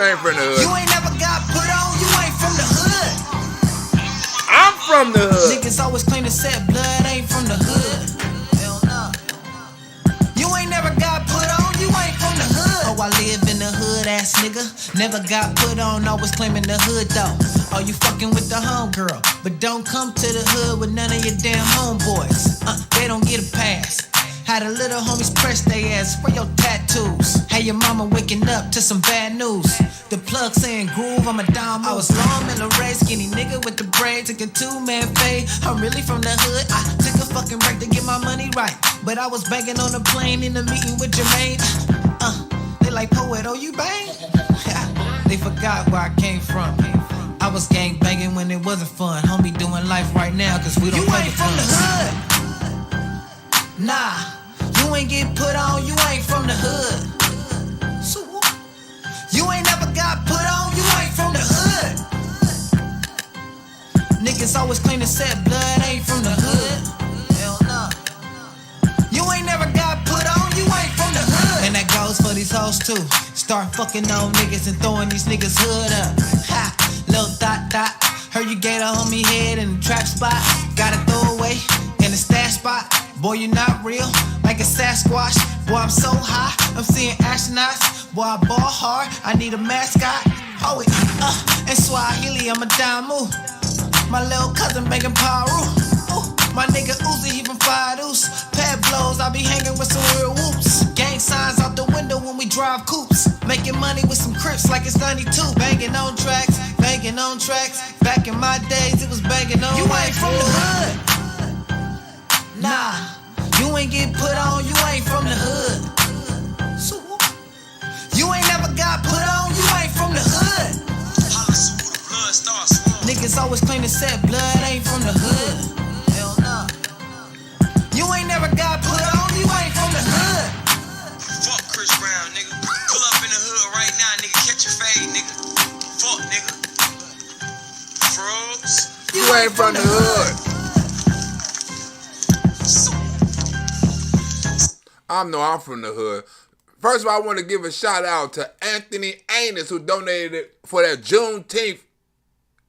ain't from the hood. You ain't never got put on, you ain't from the hood. I'm from the hood. Niggas always claim to set blood, ain't from the hood. Hell no. You ain't never got put on, you ain't from the hood. Oh, I live in the hood, ass nigga. Never got put on, always claiming the hood though. Oh, you fucking with the homegirl, but don't come to the hood with none of your damn homeboys. They don't get a pass. Had the little homies press they ass for your tattoos. Had your mama waking up to some bad news. The plug saying groove, I'm a dime. I was long in the race, skinny nigga with the braid. Took a 2-man fade, I'm really from the hood. I took a fucking break to get my money right, but I was banging on the plane in the meeting with Jermaine. They like, poet, oh you bang? They forgot where I came from. I was gang banging when it wasn't fun. Homie doing life right now, cause we don't play the fun. You ain't from the hood. Nah, you ain't get put on, you ain't from the hood. So you ain't never got put on, you ain't from the hood. Niggas always claim to set blood, ain't from the hood. Hell no. You ain't never got put on, you ain't from the hood. And that goes for these hoes too. Start fucking on niggas and throwing these niggas hood up. Ha, little dot dot. Heard you gave a homie head in the trap spot. Gotta throw away in the stash spot. Boy, you not real, like a Sasquatch. Boy, I'm so high, I'm seeing astronauts. Boy, I ball hard, I need a mascot. Oh, and Swahili, I'm a damu. My little cousin making paru. My nigga Uzi, he from Five Deuce. Pad blows, I be hanging with some real whoops. Gang signs out the window when we drive coupes. Making money with some crips like it's 92. Banging on tracks, banging on tracks. Back in my days, it was banging on. You ain't from the hood. Nah, you ain't get put on, you ain't from the hood. So, you ain't never got put on, you ain't from the hood. Niggas always claim to set blood, ain't from the hood. Hell no. You ain't never got put on, you ain't from the hood. Fuck Chris Brown, nigga. Pull up in the hood right now, nigga. Catch your fade, nigga. Fuck, nigga. Frogs. You ain't from the hood. I'm from the hood. First of all, I want to give a shout out to Anthony Anus who donated for that Juneteenth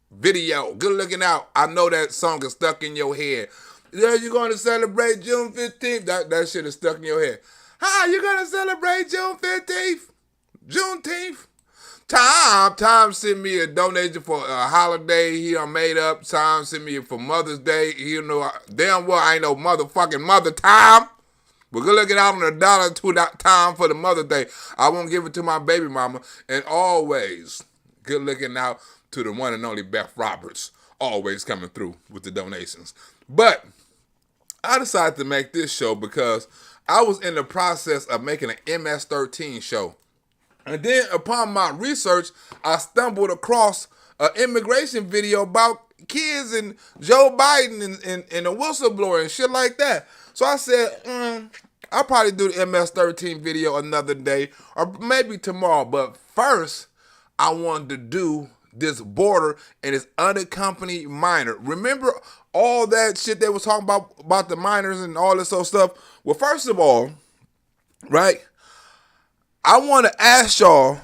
video. Good looking out. I know that song is stuck in your head. Yeah, you going to celebrate June 15th? That shit is stuck in your head. How you going to celebrate June 15th? Juneteenth? Tom sent me a donation for a holiday he done made up. Tom sent me for Mother's Day. You know, damn well I ain't no motherfucking mother Tom. But good looking out on $1 Tom for the Mother's Day. I won't give it to my baby mama. And always good looking out to the one and only Beth Roberts. Always coming through with the donations. But I decided to make this show because I was in the process of making an MS-13 show. And then upon my research, I stumbled across an immigration video about kids and Joe Biden and a whistleblower and shit like that. So I said, I'll probably do the MS-13 video another day or maybe tomorrow. But first, I wanted to do this border and this unaccompanied minor. Remember all that shit they was talking about the minors and all this other stuff? Well, first of all, right, I want to ask y'all,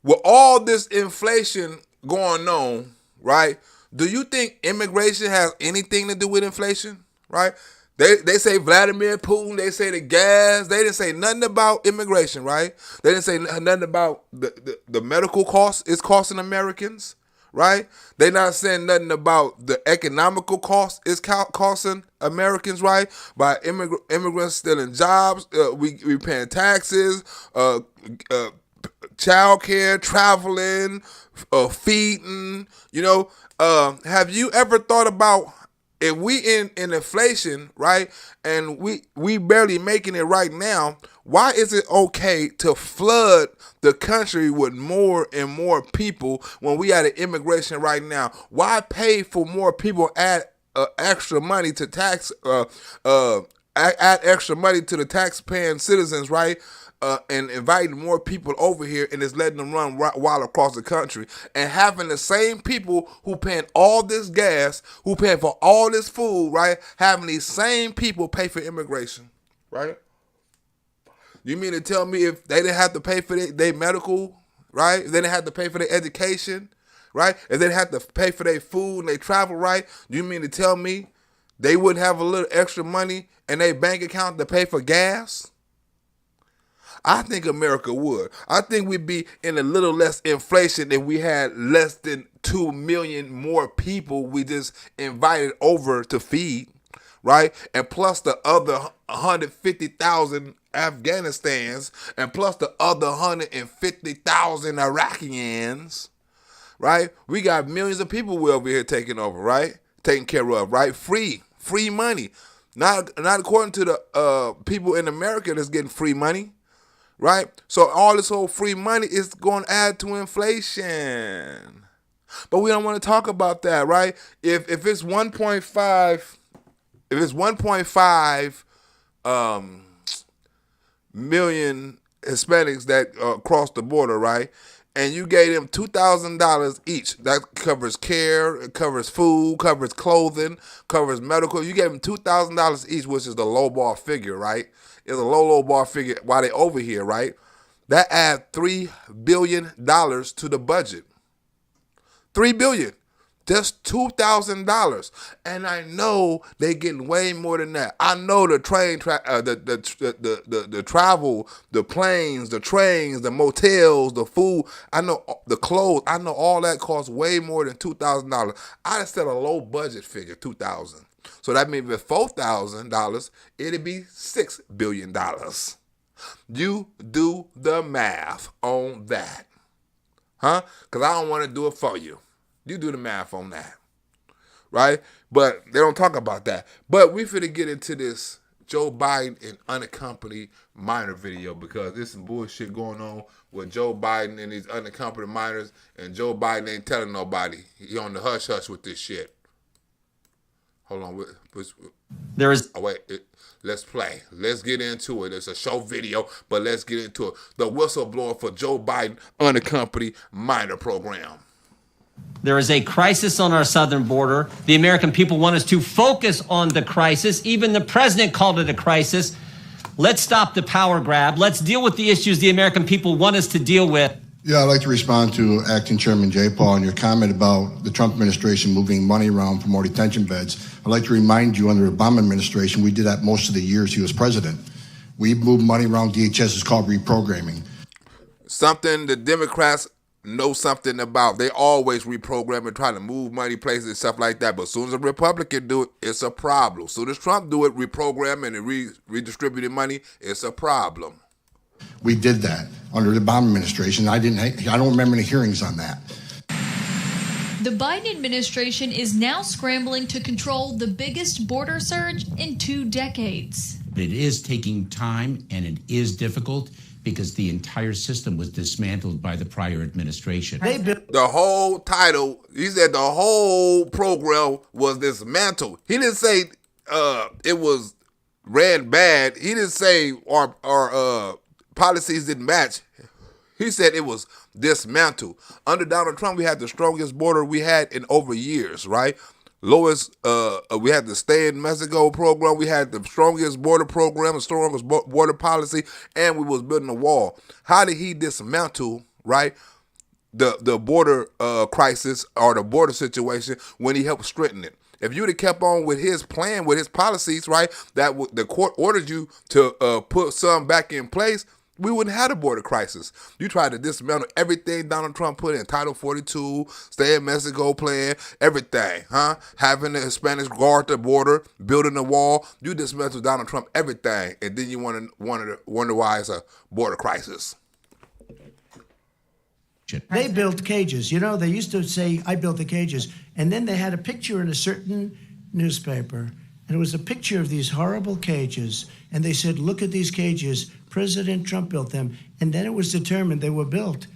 with all this inflation going on, right, do you think immigration has anything to do with inflation, right? They say Vladimir Putin, they say the gas, they didn't say nothing about immigration, right? They didn't say nothing about the medical costs it's costing Americans, right? They not saying nothing about the economical costs it's costing Americans, right? By immigrants stealing jobs, we paying taxes, child care, traveling, feeding, you know. Have you ever thought about if we in inflation, right, and we barely making it right now, why is it okay to flood the country with more and more people when we at an immigration right now? Why pay for more people, add extra money to tax, add extra money to the tax-paying citizens, right? And inviting more people over here and just letting them run wild across the country, and having the same people who paying all this gas, who paying for all this food, right? Having these same people pay for immigration, right? You mean to tell me if they didn't have to pay for their medical, right? If they didn't have to pay for their education, right? If they didn't have to pay for their food and they travel, right? You mean to tell me they wouldn't have a little extra money in their bank account to pay for gas? I think America would. I think we'd be in a little less inflation if we had less than 2 million more people we just invited over to feed, right? And plus the other 150,000 Afghanistans, and plus the other 150,000 Iraqians, right? We got millions of people we over here taking over, right? Taken care of, right? Free money. Not according to the people in America that's getting free money. Right? So all this whole free money is going to add to inflation. But we don't want to talk about that, right? If it's 1.5 million Hispanics that cross the border, right? And you gave them $2,000 each. That covers care, it covers food, covers clothing, covers medical. You gave them $2,000 each, which is the low ball figure, right? It's a low ball figure while they over here, right? That adds $3 billion to the budget. $3 billion. Just $2,000. And I know they getting way more than that. I know the the travel, the planes, the trains, the motels, the food, I know the clothes, I know all that costs way more than $2,000. I just said a low budget figure, $2,000. So that means with $4,000, it'd be $6 billion. You do the math on that. Huh? Because I don't want to do it for you. You do the math on that. Right? But they don't talk about that. But we finna get into this Joe Biden and unaccompanied minor video because there's some bullshit going on with Joe Biden and these unaccompanied minors, and Joe Biden ain't telling nobody. He on the hush-hush with this shit. Hold on. There is. Oh, wait. Let's play. Let's get into it. It's a show video, but let's get into it. The Whistleblower for Joe Biden unaccompanied minor program. There is a crisis on our southern border. The American people want us to focus on the crisis. Even the president called it a crisis. Let's stop the power grab. Let's deal with the issues the American people want us to deal with. Yeah, I'd like to respond to Acting Chairman Jay Paul and your comment about the Trump administration moving money around for more detention beds. I'd like to remind you, under the Obama administration, we did that most of the years he was president. We moved money around. DHS is called reprogramming. Something the Democrats know something about. They always reprogram and try to move money places and stuff like that. But as soon as a Republican do it, it's a problem. As soon as Trump do it, reprogramming and redistributing money, it's a problem. We did that under the Obama administration. I don't remember any hearings on that. The Biden administration is now scrambling to control the biggest border surge in 2 decades. It is taking time and it is difficult because the entire system was dismantled by the prior administration. The whole title, he said the whole program was dismantled. He didn't say it was ran bad. He didn't say our policies didn't match. He said it was dismantled. Under Donald Trump, we had the strongest border we had in over years, right? Lowest, we had the Stay in Mexico program. We had the strongest border program, the strongest border policy, and we was building a wall. How did he dismantle, right, the border crisis or the border situation when he helped strengthen it? If you'd have kept on with his plan, with his policies, right, that the court ordered you to put some back in place, we wouldn't have a border crisis. You tried to dismantle everything Donald Trump put in, Title 42, Stay in Mexico plan, everything, huh? Having the Hispanics guard the border, building a wall. You dismantled Donald Trump, everything, and then you wonder why it's a border crisis. They built cages. You know, they used to say, I built the cages. And then they had a picture in a certain newspaper. And it was a picture of these horrible cages. And they said, look at these cages. President Trump built them. And then it was determined they were built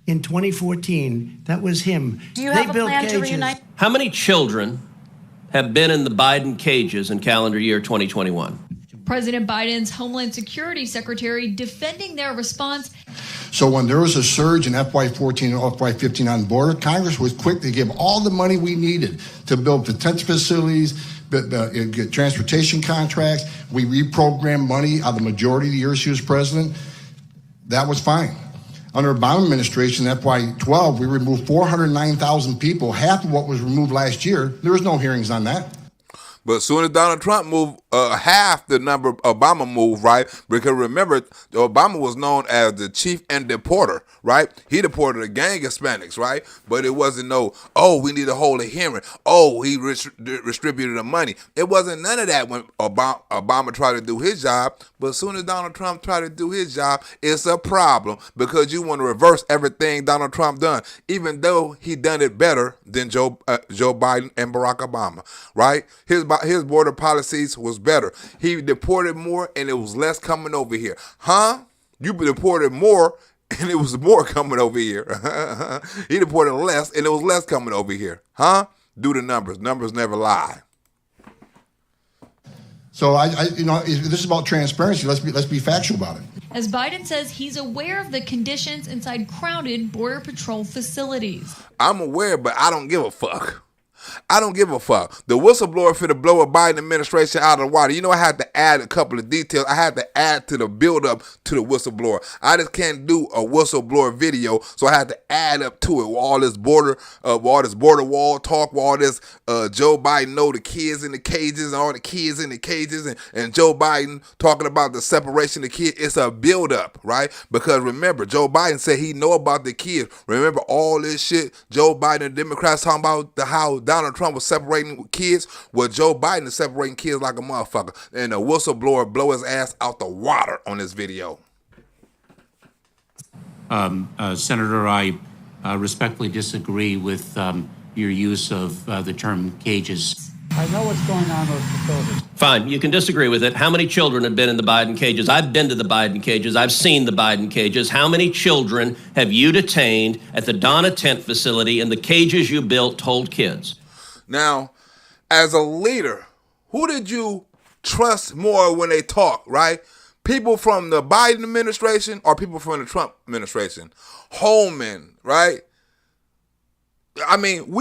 in 2014. That was him. Do you have a plan to reunite? How many children have been in the Biden cages in calendar year 2021? President Biden's Homeland Security Secretary defending their response. So when there was a surge in FY14 and FY15 on the border, Congress was quick to give all the money we needed to build detention facilities, get transportation contracts. We reprogrammed money out of the majority of the years he was president. That was fine. Under Obama administration, FY12, we removed 409,000 people, half of what was removed last year. There was no hearings on that. But as soon as Donald Trump moved half the number Obama moved, right? Because remember, Obama was known as the chief and deporter, right? He deported a gang of Hispanics, right? But it wasn't we need to hold a hearing. Oh, he distributed the money. It wasn't none of that when Obama tried to do his job. But as soon as Donald Trump tried to do his job, it's a problem because you want to reverse everything Donald Trump done, even though he done it better than Joe Biden and Barack Obama, right? His border policies was better. He deported more and it was less coming over here. Huh? You deported more and it was more coming over here. He deported less and it was less coming over here. Huh? Do the numbers. Numbers never lie. So this is about transparency. Let's be factual about it. As Biden says he's aware of the conditions inside crowded Border Patrol facilities. I'm aware, but I don't give a fuck. I don't give a fuck. The whistleblower for the blow a Biden administration out of the water. You know, I had to add a couple of details. I had to add to the build-up to the whistleblower. I just can't do a whistleblower video, so I had to add up to it with all this border wall talk, with all this Joe Biden know the kids in the cages and all the kids in the cages, and Joe Biden talking about the separation of the kids. It's a build-up, right? Because remember, Joe Biden said he know about the kids. Remember all this shit Joe Biden and Democrats talking about how Donald Trump was separating kids. Well, Joe Biden is separating kids like a motherfucker. And the whistleblower blow his ass out the water on this video. Senator, I respectfully disagree with your use of the term cages. I know what's going on with facilities. Fine, you can disagree with it. How many children have been in the Biden cages? I've been to the Biden cages. I've seen the Biden cages. How many children have you detained at the Donna Tent facility in the cages you built to hold kids? Now, as a leader, who did you trust more when they talk, right? People from the Biden administration or people from the Trump administration? Holman, right? I mean,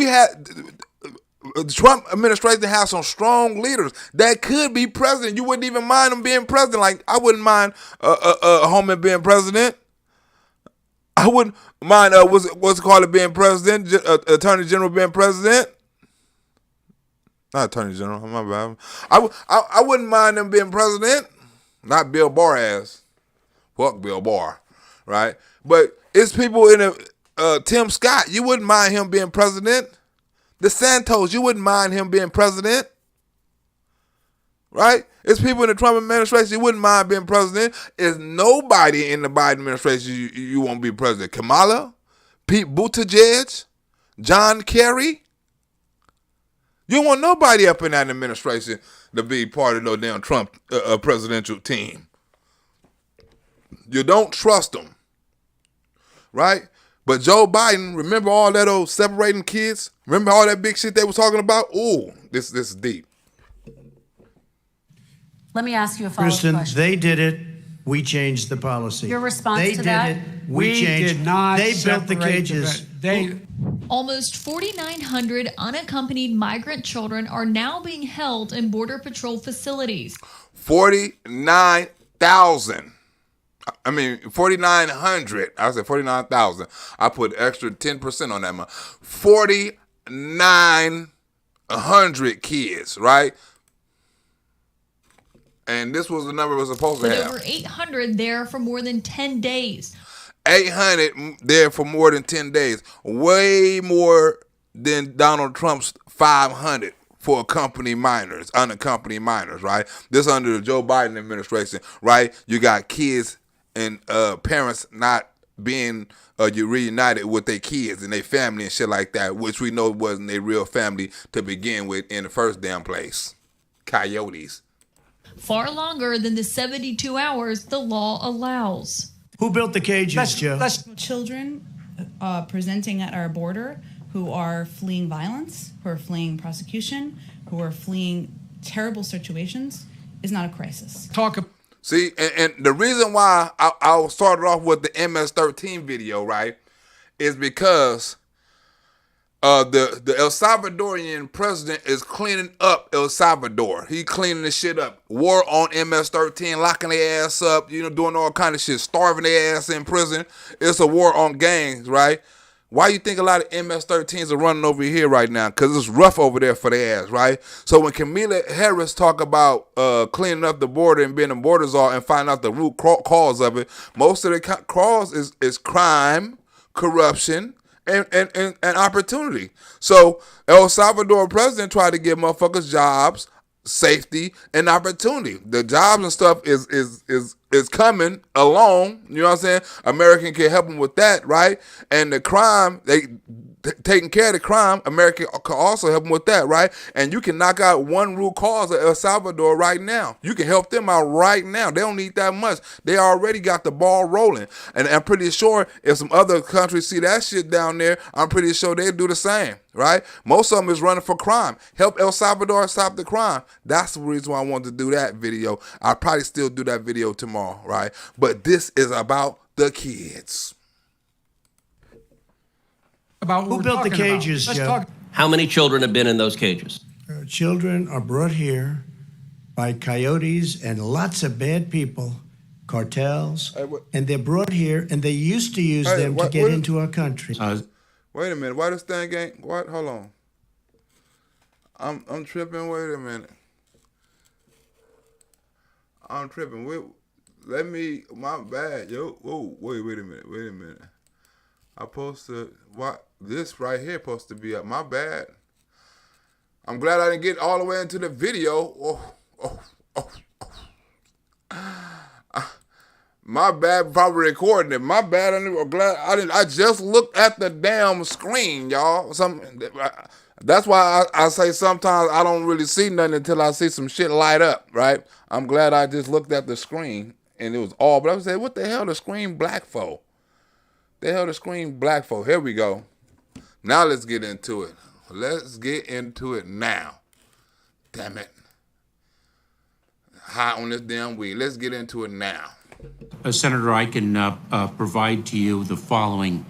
the Trump administration has some strong leaders that could be president. You wouldn't even mind them being president. Like, I wouldn't mind Holman being president. I wouldn't mind what's it called being president, Attorney General being president. Not Attorney General, my bad. I wouldn't mind them being president. Not Bill Barr ass. Fuck Bill Barr, right? But it's people in Tim Scott. You wouldn't mind him being president. DeSantis, you wouldn't mind him being president, right? It's people in the Trump administration you wouldn't mind being president. It's nobody in the Biden administration you won't be president. Kamala, Pete Buttigieg, John Kerry. You don't want nobody up in that administration to be part of no damn Trump presidential team. You don't trust them, right? But Joe Biden, remember all that old separating kids? Remember all that big shit they was talking about? Ooh, this is deep. Let me ask you a follow-up question. Kristen, they did it. We changed the policy. Your response they to that? They did it. We changed. Did not they built the cages. Almost 4,900 unaccompanied migrant children are now being held in Border Patrol facilities. 49,000. 4,900. I said 49,000. I put extra 10% on that month. 4,900 kids, right? And this was the number was supposed to have. Over 800 there for more than 10 days. 800 there for more than 10 days. Way more than Donald Trump's 500 for unaccompanied minors, right? This under the Joe Biden administration, right? You got kids and parents not being reunited with their kids and their family and shit like that, which we know wasn't their real family to begin with in the first damn place. Coyotes. Far longer than the 72 hours the law allows. Who built the cages, Joe? Children presenting at our border who are fleeing violence, who are fleeing prosecution, who are fleeing terrible situations is not a crisis. See, and the reason why I started off with the MS-13 video, right, is because the El Salvadorian president is cleaning up El Salvador. He cleaning the shit up. War on MS-13, locking their ass up, doing all kind of shit, starving their ass in prison. It's a war on gangs, right? Why you think a lot of MS-13s are running over here right now? Because it's rough over there for their ass, right? So when Kamala Harris talk about cleaning up the border and being a border czar and find out the root cause of it, most of the cause is crime, corruption, and opportunity. So El Salvador president tried to give motherfuckers jobs, safety, and opportunity. The jobs and stuff is coming along. You know what I'm saying? American can help them with that, right? And the crime, taking care of the crime, America can also help them with that, right? And you can knock out one root cause of El Salvador right now. You can help them out right now. They don't need that much. They already got the ball rolling. And I'm pretty sure if some other countries see that shit down there, I'm pretty sure they'll do the same, right? Most of them is running for crime. Help El Salvador stop the crime. That's the reason why I wanted to do that video. I'll probably still do that video tomorrow, right? But this is about the kids. About who built the cages, Joe? How many children have been in those cages? Children are brought here by coyotes and lots of bad people, cartels, and they're brought here, and they used to use them to get into our country. Wait a minute. Why this thing ain't? What? Hold on. I'm tripping. Wait a minute. I'm tripping. My bad, yo. Whoa, wait a minute. I posted what this right here supposed to be up. My bad. I'm glad I didn't get all the way into the video. My bad, probably recording it. My bad. I'm glad I didn't. I just looked at the damn screen, y'all. That's why I say sometimes I don't really see nothing until I see some shit light up, right? I'm glad I just looked at the screen and it was all. But I was saying, what the hell the screen black for? Here we go. Now let's get into it. Let's get into it now. Damn it. Hot on this damn weed. Let's get into it now. Senator, I can provide to you the following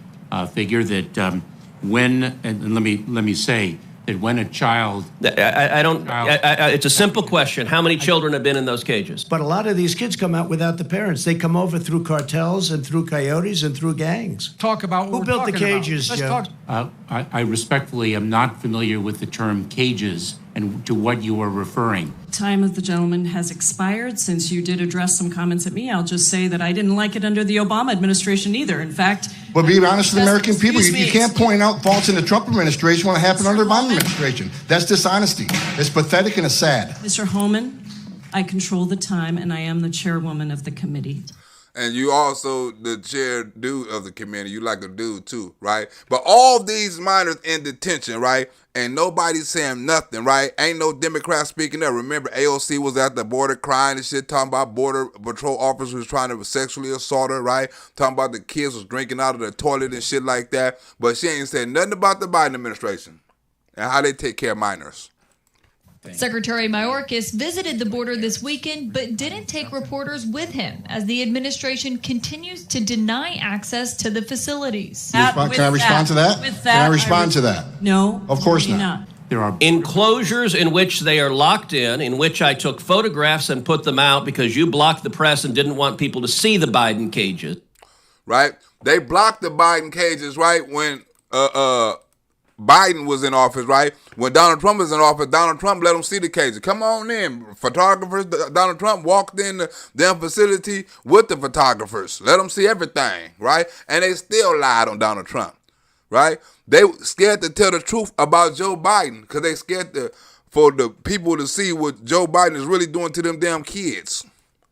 figure that and let me say that when a child... It's a simple question. How many children have been in those cages? But a lot of these kids come out without the parents. They come over through cartels and through coyotes and through gangs. Talk about who built the cages, Joe? I respectfully am not familiar with the term cages and to what you are referring. Time of the gentleman has expired. Since you did address some comments at me, I'll just say that I didn't like it under the Obama administration either. In fact... But be honest with the American people. You can't point out faults in the Trump administration when it happened under the Obama administration. That's dishonesty. It's pathetic and it's sad. Mr. Holman, I control the time, and I am the chairwoman of the committee. And you also the chair dude of the committee. You like a dude too, right? But all these minors in detention, right? And nobody's saying nothing, right? Ain't no Democrats speaking up. Remember, AOC was at the border crying and shit, talking about border patrol officers trying to sexually assault her, right? Talking about the kids was drinking out of the toilet and shit like that. But she ain't said nothing about the Biden administration and how they take care of minors. Secretary Mayorkas visited the border this weekend, but didn't take reporters with him as the administration continues to deny access to the facilities. Can I respond to that? Can I respond to that? No. Of course not. There are enclosures in which they are locked in which I took photographs and put them out because you blocked the press and didn't want people to see the Biden cages. Right? They blocked the Biden cages, right, when Biden was in office, right? When Donald Trump was in office, Donald Trump let them see the cages. Come on in. Photographers, Donald Trump walked in the damn facility with the photographers. Let them see everything, right? And they still lied on Donald Trump, right? They scared to tell the truth about Joe Biden because they scared for the people to see what Joe Biden is really doing to them damn kids.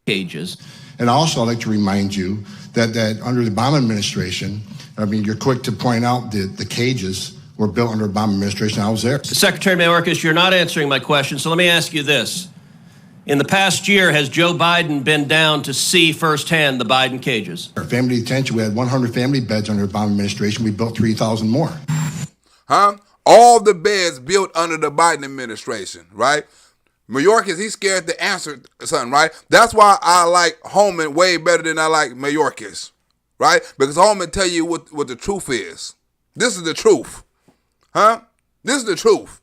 Cages. And also, I'd like to remind you that under the Obama administration, I mean, you're quick to point out the cages were built under Obama administration. I was there. Secretary Mayorkas, you're not answering my question, so let me ask you this. In the past year, has Joe Biden been down to see firsthand the Biden cages? Our family detention, we had 100 family beds under the Obama administration. We built 3,000 more. Huh? All the beds built under the Biden administration, right? Mayorkas, he's scared to answer something, right? That's why I like Holman way better than I like Mayorkas, right? Because Holman tell you what the truth is. This is the truth. Huh? This is the truth.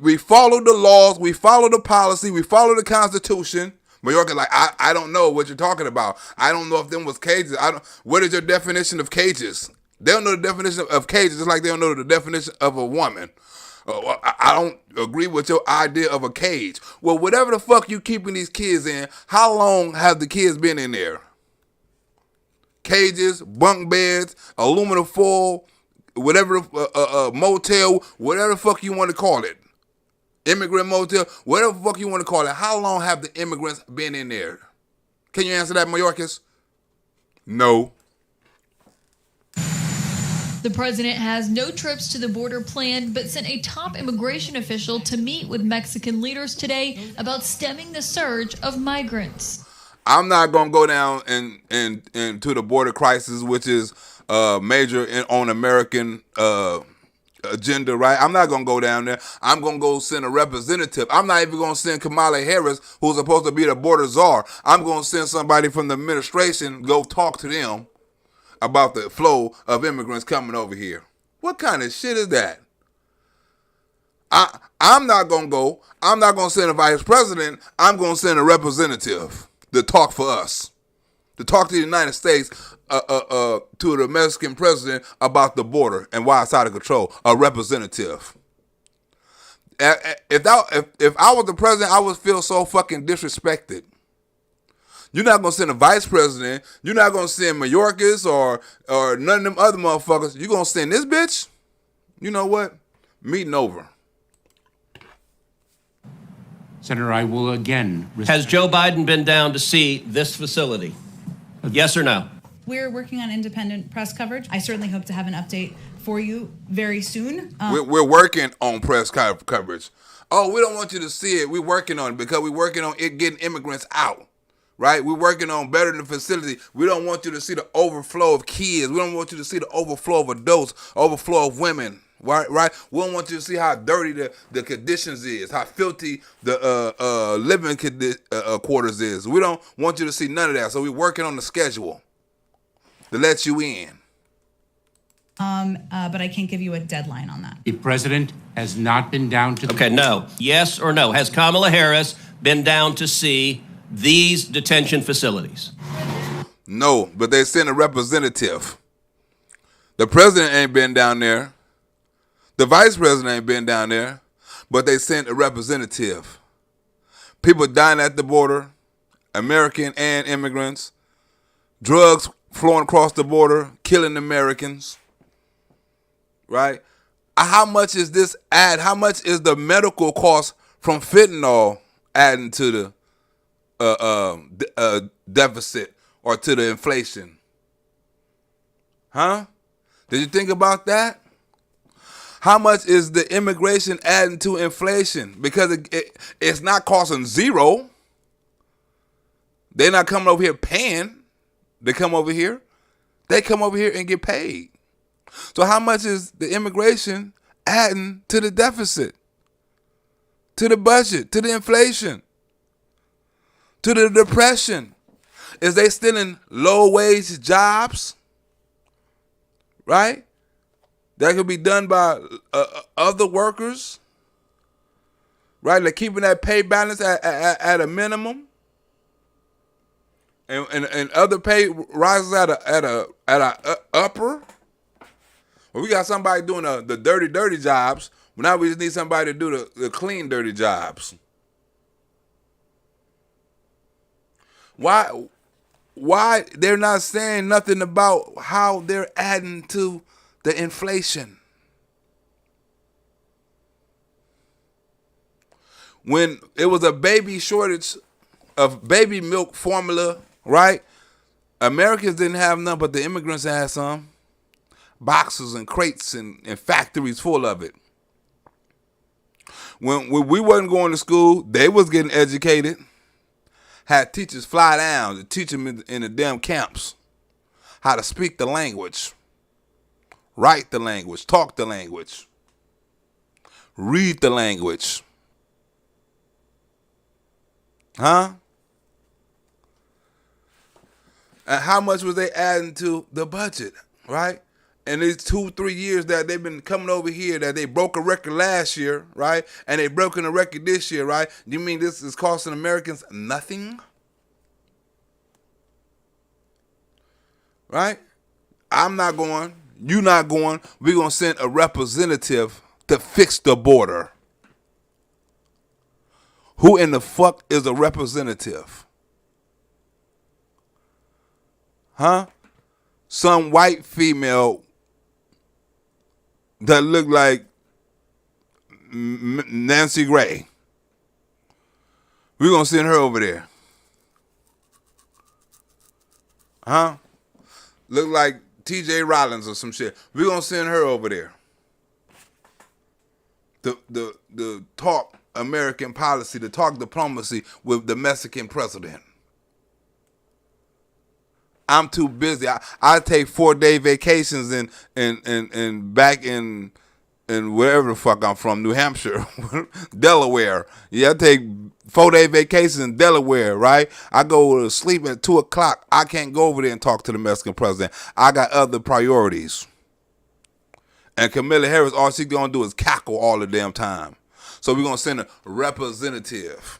We follow the laws, we follow the policy, we follow the Constitution. Mayorkas like, I don't know what you're talking about. I don't know if them was cages. What is your definition of cages? They don't know the definition of cages, just like they don't know the definition of a woman. I don't agree with your idea of a cage. Well, whatever the fuck you keeping these kids in, how long have the kids been in there? Cages, bunk beds, aluminum foil, whatever, motel, whatever the fuck you want to call it. Immigrant motel, whatever the fuck you want to call it. How long have the immigrants been in there? Can you answer that, Mayorkas? No. The president has no trips to the border planned, but sent a top immigration official to meet with Mexican leaders today about stemming the surge of migrants. I'm not going to go down into the border crisis, which is major on American agenda, right? I'm not going to go down there. I'm going to go send a representative. I'm not even going to send Kamala Harris, who's supposed to be the border czar. I'm going to send somebody from the administration, go talk to them about the flow of immigrants coming over here. What kind of shit is that? I'm not going to go. I'm not going to send a vice president. I'm going to send a representative to talk for us, to talk to the United States, to the Mexican president about the border and why it's out of control. A representative. If I was the president, I would feel so fucking disrespected. You're not going to send a vice president. You're not going to send Mayorkas or none of them other motherfuckers. You're going to send this bitch? You know what? Meeting over. Senator, I will again... Has Joe Biden been down to see this facility? Yes or no? We're working on independent press coverage. I certainly hope to have an update for you very soon. We're working on press coverage. Oh, we don't want you to see it. We're working on it because we're working on it getting immigrants out. Right? We're working on bettering the facility. We don't want you to see the overflow of kids. We don't want you to see the overflow of adults, overflow of women. Right? We don't want you to see how dirty the conditions is, how filthy the living quarters is. We don't want you to see none of that. So we're working on the schedule to let you in. But I can't give you a deadline on that. The president has not been down to the... Okay, no. Yes or no? Has Kamala Harris been down to see these detention facilities? No, but they sent a representative. The president ain't been down there. The vice president ain't been down there, but they sent a representative. People dying at the border, American and immigrants, drugs flowing across the border, killing Americans, right? How much is this add? How much is the medical cost from fentanyl adding to the deficit or to the inflation? Huh? Did you think about that? How much is the immigration adding to inflation? Because it's not costing zero. They're not coming over here paying. They come over here. They come over here and get paid. So how much is the immigration adding to the deficit, to the budget, to the inflation, to the depression? Is they still in low-wage jobs, right? That could be done by other workers, right? They're keeping that pay balance at a minimum, and other pay rises at a upper. Well, we got somebody doing the dirty jobs. Now we just need somebody to do the clean, dirty jobs. Why they're not saying nothing about how they're adding to the inflation? When it was a baby shortage of baby milk formula, right? Americans didn't have none, but the immigrants had some. Boxes and crates and factories full of it. When we wasn't going to school, they was getting educated. Had teachers fly down to teach them in the damn camps how to speak the language, write the language, talk the language, read the language. Huh? And how much was they adding to the budget, right? in these 2-3 years that they've been coming over here, that they broke a record last year, right? And they broken a record this year, right? You mean this is costing Americans nothing? Right? I'm not going. You not going. We're going to send a representative to fix the border. Who in the fuck is a representative? Huh? Some white female that look like Nancy Gray. We're going to send her over there. Huh? Look like T.J. Rollins or some shit. We're going to send her over there. The talk American policy, the talk diplomacy with the Mexican president. I'm too busy. I take 4-day vacations in back in wherever the fuck I'm from, New Hampshire, Delaware. Yeah, I take 4-day vacations in Delaware, right? I go to sleep at 2 o'clock. I can't go over there and talk to the Mexican president. I got other priorities. And Kamala Harris, all she's gonna do is cackle all the damn time. So we're gonna send a representative.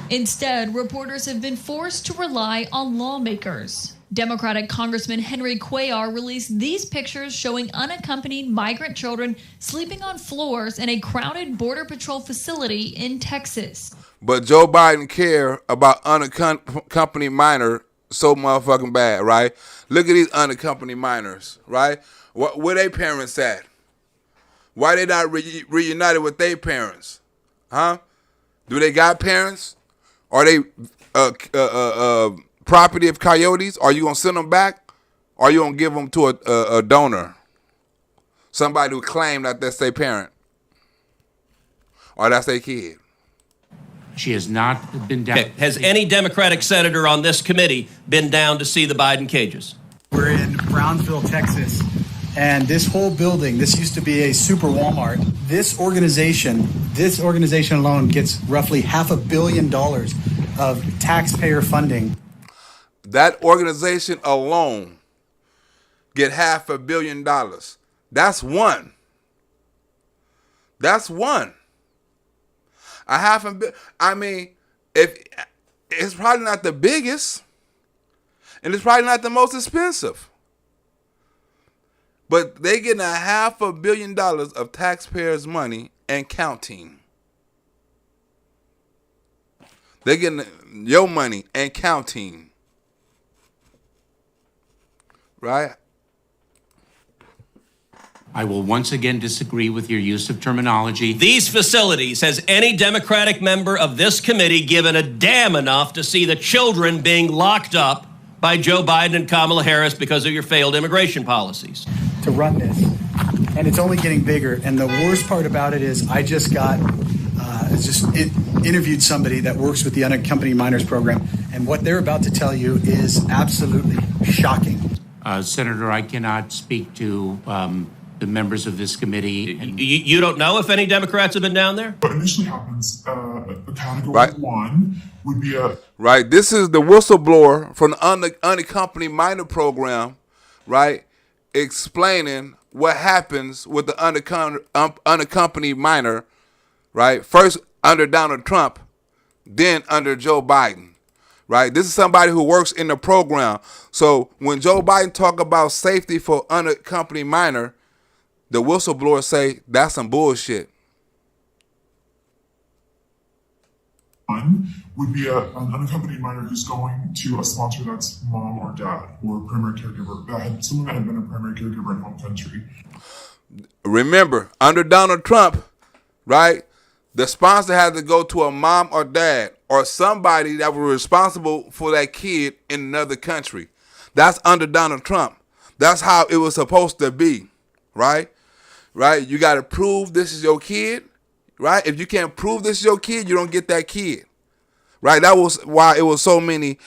Instead, reporters have been forced to rely on lawmakers. Democratic Congressman Henry Cuellar released these pictures showing unaccompanied migrant children sleeping on floors in a crowded Border Patrol facility in Texas. But Joe Biden care about unaccompanied minor so motherfucking bad, right? Look at these unaccompanied minors, right? Where they parents at? Why they not reunited with their parents? Huh? Do they got parents? Are they property of coyotes? Are you going to send them back? Or are you going to give them to a donor? Somebody who claimed that that's their parent. Or that's their kid. She has not been down. Okay. Has any Democratic senator on this committee been down to see the Biden cages? We're in Brownsville, Texas, and this whole building, this used to be a super Walmart. This organization alone gets roughly $500 million of taxpayer funding. That organization alone get $500 million. That's one. That's one. I mean, if it's probably not the biggest, and it's probably not the most expensive, but they getting $500 million of taxpayers' money and counting. They getting your money and counting, right? I will once again disagree with your use of terminology. These facilities, has any Democratic member of this committee given a damn enough to see the children being locked up by Joe Biden and Kamala Harris because of your failed immigration policies? To run this, and it's only getting bigger. And the worst part about it is I just interviewed somebody that works with the Unaccompanied Minors program, and what they're about to tell you is absolutely shocking. Senator, I cannot speak to the members of this committee. You don't know if any Democrats have been down there? What initially happens, category 1 would be a... Right, this is the whistleblower from the Unaccompanied Minor program, right, explaining what happens with the unaccompanied minor, right, first under Donald Trump, then under Joe Biden. Right, this is somebody who works in the program. So when Joe Biden talk about safety for unaccompanied minor, the whistleblower say that's some bullshit. One would be an unaccompanied minor who's going to a sponsor that's mom or dad or primary caregiver, someone that had been a primary caregiver in home country. Remember, under Donald Trump, right, the sponsor had to go to a mom or dad or somebody that was responsible for that kid in another country. That's under Donald Trump. That's how it was supposed to be, right? Right? You got to prove this is your kid, right? If you can't prove this is your kid, you don't get that kid, right? That was why it was so many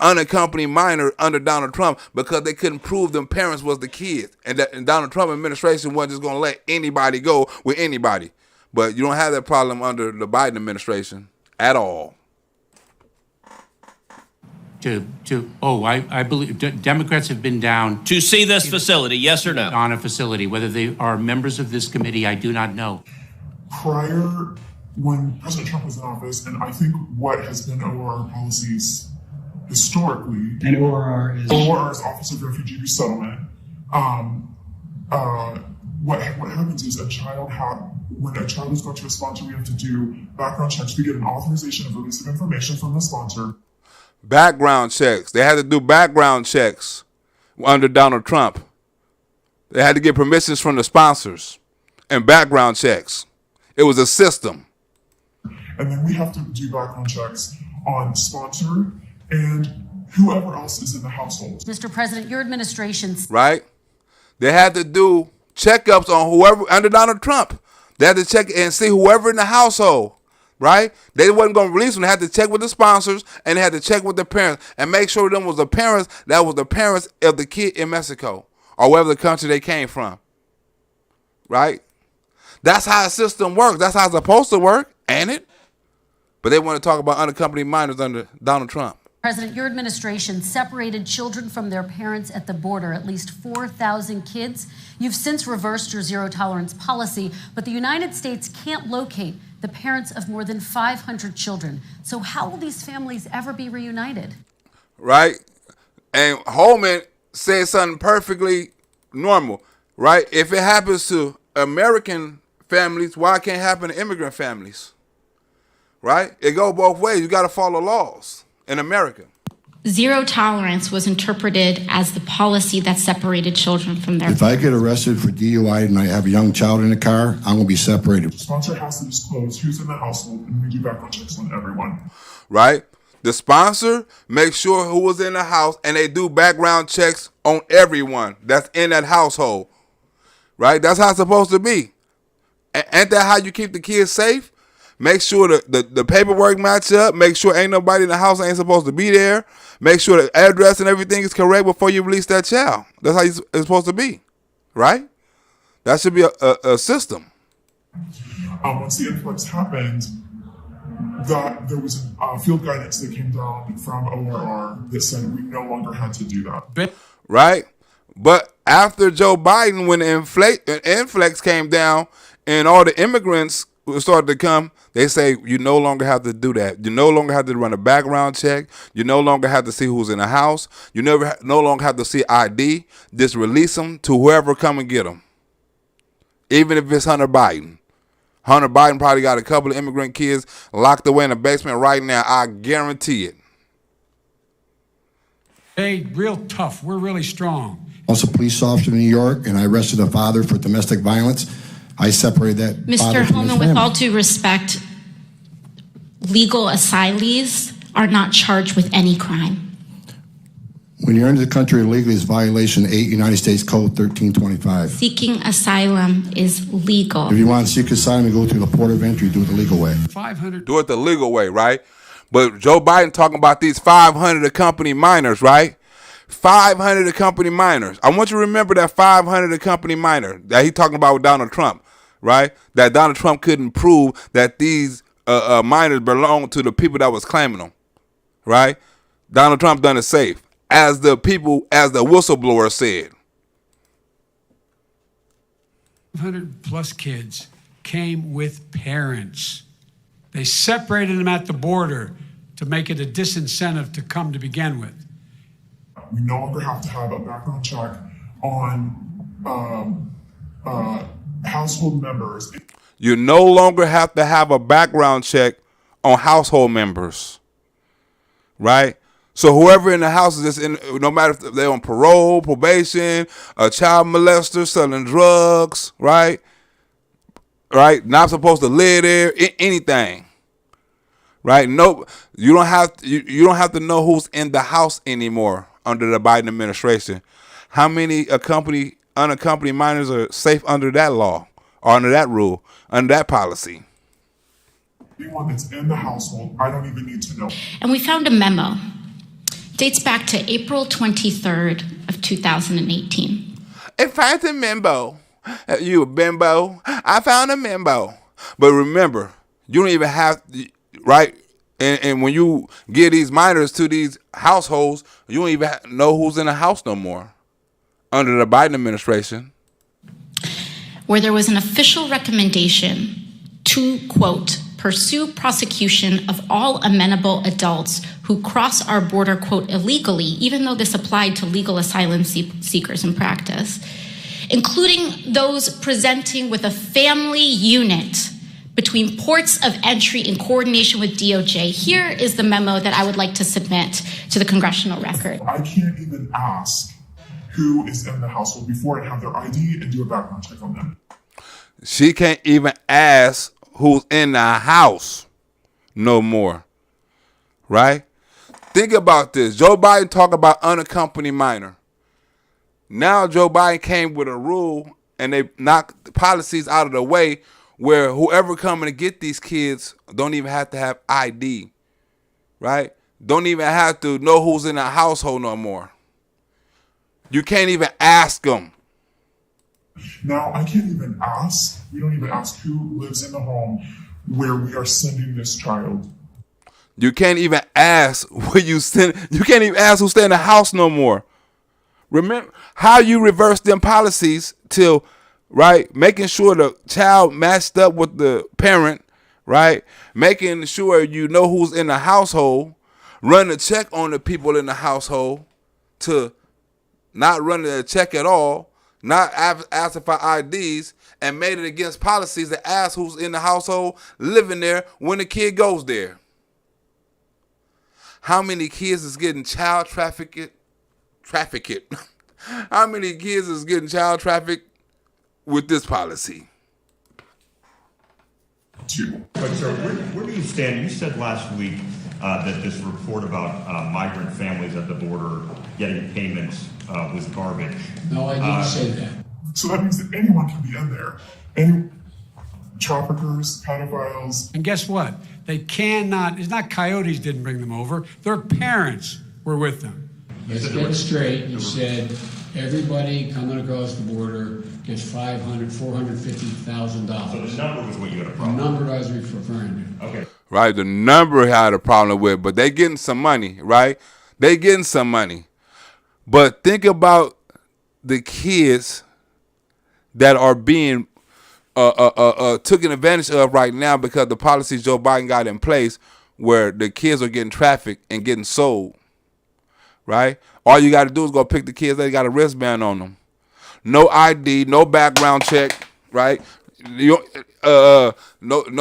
unaccompanied minors under Donald Trump, because they couldn't prove them parents was the kids. And Donald Trump administration wasn't just going to let anybody go with anybody. But you don't have that problem under the Biden administration at all. I believe Democrats have been down to see this facility, yes or no? On a facility. Whether they are members of this committee, I do not know. Prior, when President Trump was in office, and I think what has been ORR policies historically, And ORR is Office of Refugee Resettlement. What happens is when a child is going to a sponsor, we have to do background checks. We get an authorization of release of information from the sponsor. Background checks. They had to do background checks under Donald Trump. They had to get permissions from the sponsors and background checks. It was a system. And then we have to do background checks on sponsor and whoever else is in the household. Mr. President, your administration's right. They had to do checkups on whoever under Donald Trump. They had to check and see whoever in the household, right? They wasn't going to release them. They had to check with the sponsors and they had to check with the parents and make sure them was the parents that was the parents of the kid in Mexico or wherever the country they came from, right? That's how a system works. That's how it's supposed to work, ain't it? But they want to talk about unaccompanied minors under Donald Trump. President, your administration separated children from their parents at the border, at least 4,000 kids. You've since reversed your zero tolerance policy, but the United States can't locate the parents of more than 500 children. So how will these families ever be reunited? Right? And Holman said something perfectly normal, right? If it happens to American families, why can't it happen to immigrant families? Right? It goes both ways. You got to follow laws in America. Zero tolerance was interpreted as the policy that separated children from their If I get arrested for DUI and I have a young child in the car, I'm going to be separated. The sponsor has to disclose who's in the household, and we do background checks on everyone. Right? The sponsor makes sure who was in the house, and they do background checks on everyone that's in that household. Right? That's how it's supposed to be. Ain't that how you keep the kids safe? Make sure the paperwork match up. Make sure ain't nobody in the house ain't supposed to be there. Make sure the address and everything is correct before you release that child. That's how it's supposed to be, right? That should be a system. Once the influx happened, there was a field guidance that came down from ORR that said we no longer had to do that. Right? But after Joe Biden, when the influx came down and all the immigrants started to come, they say you no longer have to do that. You no longer have to run a background check. You no longer have to see who's in the house. You no longer have to see ID. Just release them to whoever come and get them. Even if it's Hunter Biden. Hunter Biden probably got a couple of immigrant kids locked away in the basement right now. I guarantee it. Hey, real tough. We're really strong. I was a police officer in New York, and I arrested a father for domestic violence. I separated that father Mr. from his Holman, with family. all due respect, legal asylees are not charged with any crime. When you're into the country illegally, it's violation 8 United States Code 1325. Seeking asylum is legal. If you want to seek asylum, you go through the port of entry, do it the legal way. 500. Do it the legal way, right? But Joe Biden talking about these 500 accompanied minors, right? 500 accompanied minors. I want you to remember that 500 accompanied minor that he talking about with Donald Trump, right? That Donald Trump couldn't prove that these minors belong to the people that was claiming them, right? Donald Trump done it safe, as the whistleblower said. 500 plus kids came with parents. They separated them at the border to make it a disincentive to come to begin with. We no longer have to have a background check on household members. You no longer have to have a background check on household members, right? So whoever in the house is in, no matter if they're on parole, probation, a child molester, selling drugs, right? Right? Not supposed to live there, anything. Right? No, you don't have to know who's in the house anymore under the Biden administration. How many unaccompanied minors are safe under that law or under that rule, under that policy? Anyone that's in the household, I don't even need to know. And we found a memo. Dates back to April 23rd of 2018. I found a memo. You a bimbo. I found a memo. But remember, you don't even have, right? And when you get these minors to these households, you don't even know who's in the house no more under the Biden administration. Where there was an official recommendation to, quote, pursue prosecution of all amenable adults who cross our border, quote, illegally, even though this applied to legal asylum seekers in practice, including those presenting with a family unit between ports of entry in coordination with DOJ. Here is the memo that I would like to submit to the congressional record. I can't even ask who is in the household before I have their ID and do a background check on them. She can't even ask who's in the house no more, right? Think about this. Joe Biden talked about unaccompanied minor. Now Joe Biden came with a rule and they knocked the policies out of the way where whoever coming to get these kids don't even have to have ID, right? Don't even have to know who's in the household no more. You can't even ask them. Now, I can't even ask. We don't even ask who lives in the home where we are sending this child. You can't even ask where you send. You can't even ask who stay in the house no more. Remember how you reverse them policies till, right? Making sure the child matched up with the parent, right? Making sure you know who's in the household. Run a check on the people in the household to not running a check at all. Not asking for IDs, and made it against policies that ask who's in the household living there when the kid goes there. How many kids is getting child trafficked? How many kids is getting child trafficked with this policy? But sir, where do you stand? You said last week that this report about migrant families at the border getting payments was garbage. No, I didn't say that. So that means that anyone can be in there. Any traffickers, pedophiles. And guess what? They cannot, it's not coyotes didn't bring them over. Their parents were with them. Let's get it straight. You said everybody coming across the border gets $450,000. So the number was what you had a problem with. The number I was referring to. Okay. Right, the number had a problem with, but they getting some money, right? They getting some money. But think about the kids that are being taken advantage of right now because the policies Joe Biden got in place where the kids are getting trafficked and getting sold, right? All you got to do is go pick the kids that got a wristband on them. No ID, no background check, right? No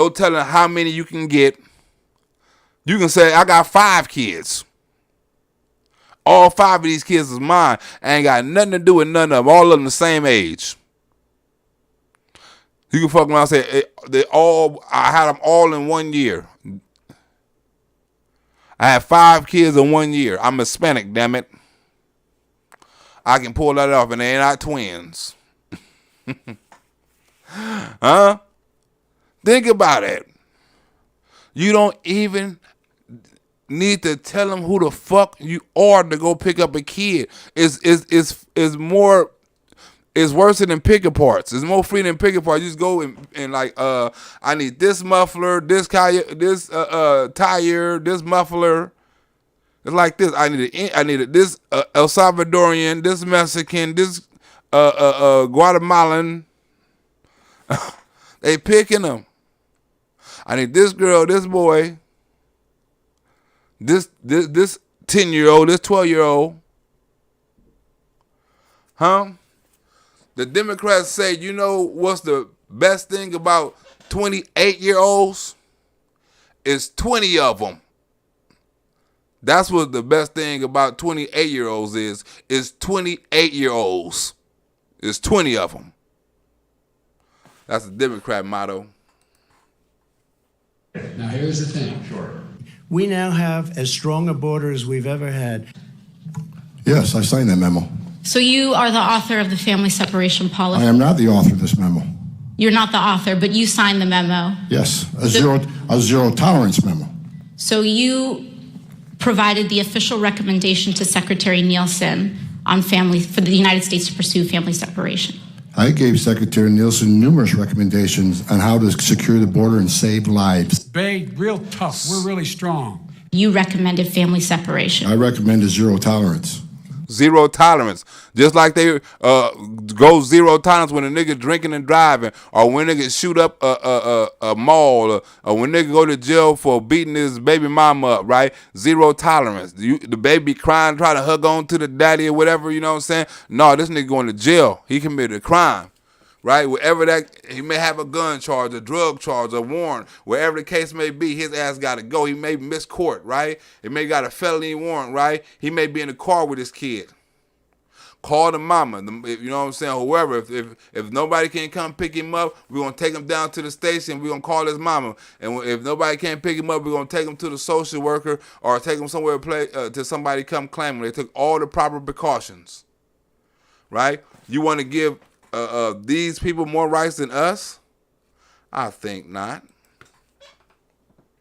telling how many you can get. You can say, I got 5 kids. All 5 of these kids is mine. I ain't got nothing to do with none of them. All of them the same age. You can fuck around and say, I had them all in 1 year. I had 5 kids in 1 year. I'm Hispanic, damn it. I can pull that off and they ain't not twins. Huh? Think about it. You don't even need to tell them who the fuck you are to go pick up a kid. It's worse than picking parts. It's more free than picking parts. You just go and like, I need this muffler, this tire, this muffler. It's like this. I needed this El Salvadorian, this Mexican, this Guatemalan. They picking them. I need this girl, this boy, this 10-year-old, this 12-year-old. Huh? The Democrats say, you know what's the best thing about 28-year-olds? It's 20 of them. That's what the best thing about 28-year-olds is. It's 28-year-olds. It's 20 of them. That's the Democrat motto. Now, here's the thing. Sure. We now have as strong a border as we've ever had. Yes, I signed that memo. So you are the author of the family separation policy? I am not the author of this memo. You're not the author, but you signed the memo. Yes, a zero tolerance memo. So you provided the official recommendation to Secretary Nielsen on for the United States to pursue family separation. I gave Secretary Nielsen numerous recommendations on how to secure the border and save lives. Babe, real tough. We're really strong. You recommended family separation. I recommended zero tolerance. Zero tolerance. Just like they go zero tolerance when a nigga drinking and driving, or when nigga shoot up a mall, or when nigga go to jail for beating his baby mama up, right? Zero tolerance. The baby crying, trying to hug on to the daddy or whatever, you know what I'm saying? No, this nigga going to jail. He committed a crime. Right, wherever that, he may have a gun charge, a drug charge, a warrant, wherever the case may be, his ass got to go. He may miss court, right? He may got a felony warrant, right? He may be in the car with his kid. Call the mama, you know what I'm saying? Whoever, if nobody can come pick him up, we're gonna take him down to the station. We're gonna call his mama, and if nobody can't pick him up, we're gonna take him to the social worker or take him somewhere to somebody come claim him. They took all the proper precautions, right? You want to give these people more rights than us? I think not.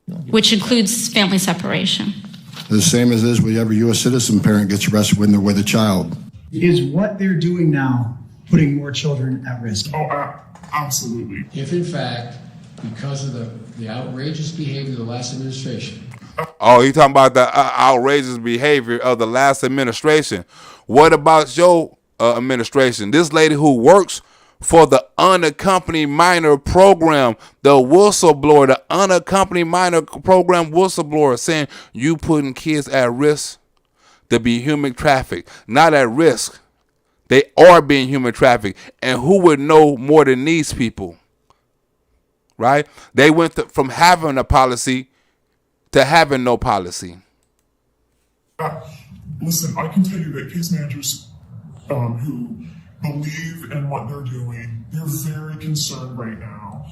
Which includes family separation. The same as is whenever U.S. citizen parent gets arrested when they're with a child. Is what they're doing now putting more children at risk? Oh, absolutely. If in fact, because of the outrageous behavior of the last administration. Oh, he talking about the outrageous behavior of the last administration. What about your administration? This lady who works for the Unaccompanied Minor Program, the Whistleblower, the Unaccompanied Minor Program Whistleblower, saying you putting kids at risk to be human trafficked. Not at risk. They are being human trafficked. And who would know more than these people? Right? They went from having a policy to having no policy. Listen, I can tell you that case managers who believe in what they're doing, they're very concerned right now.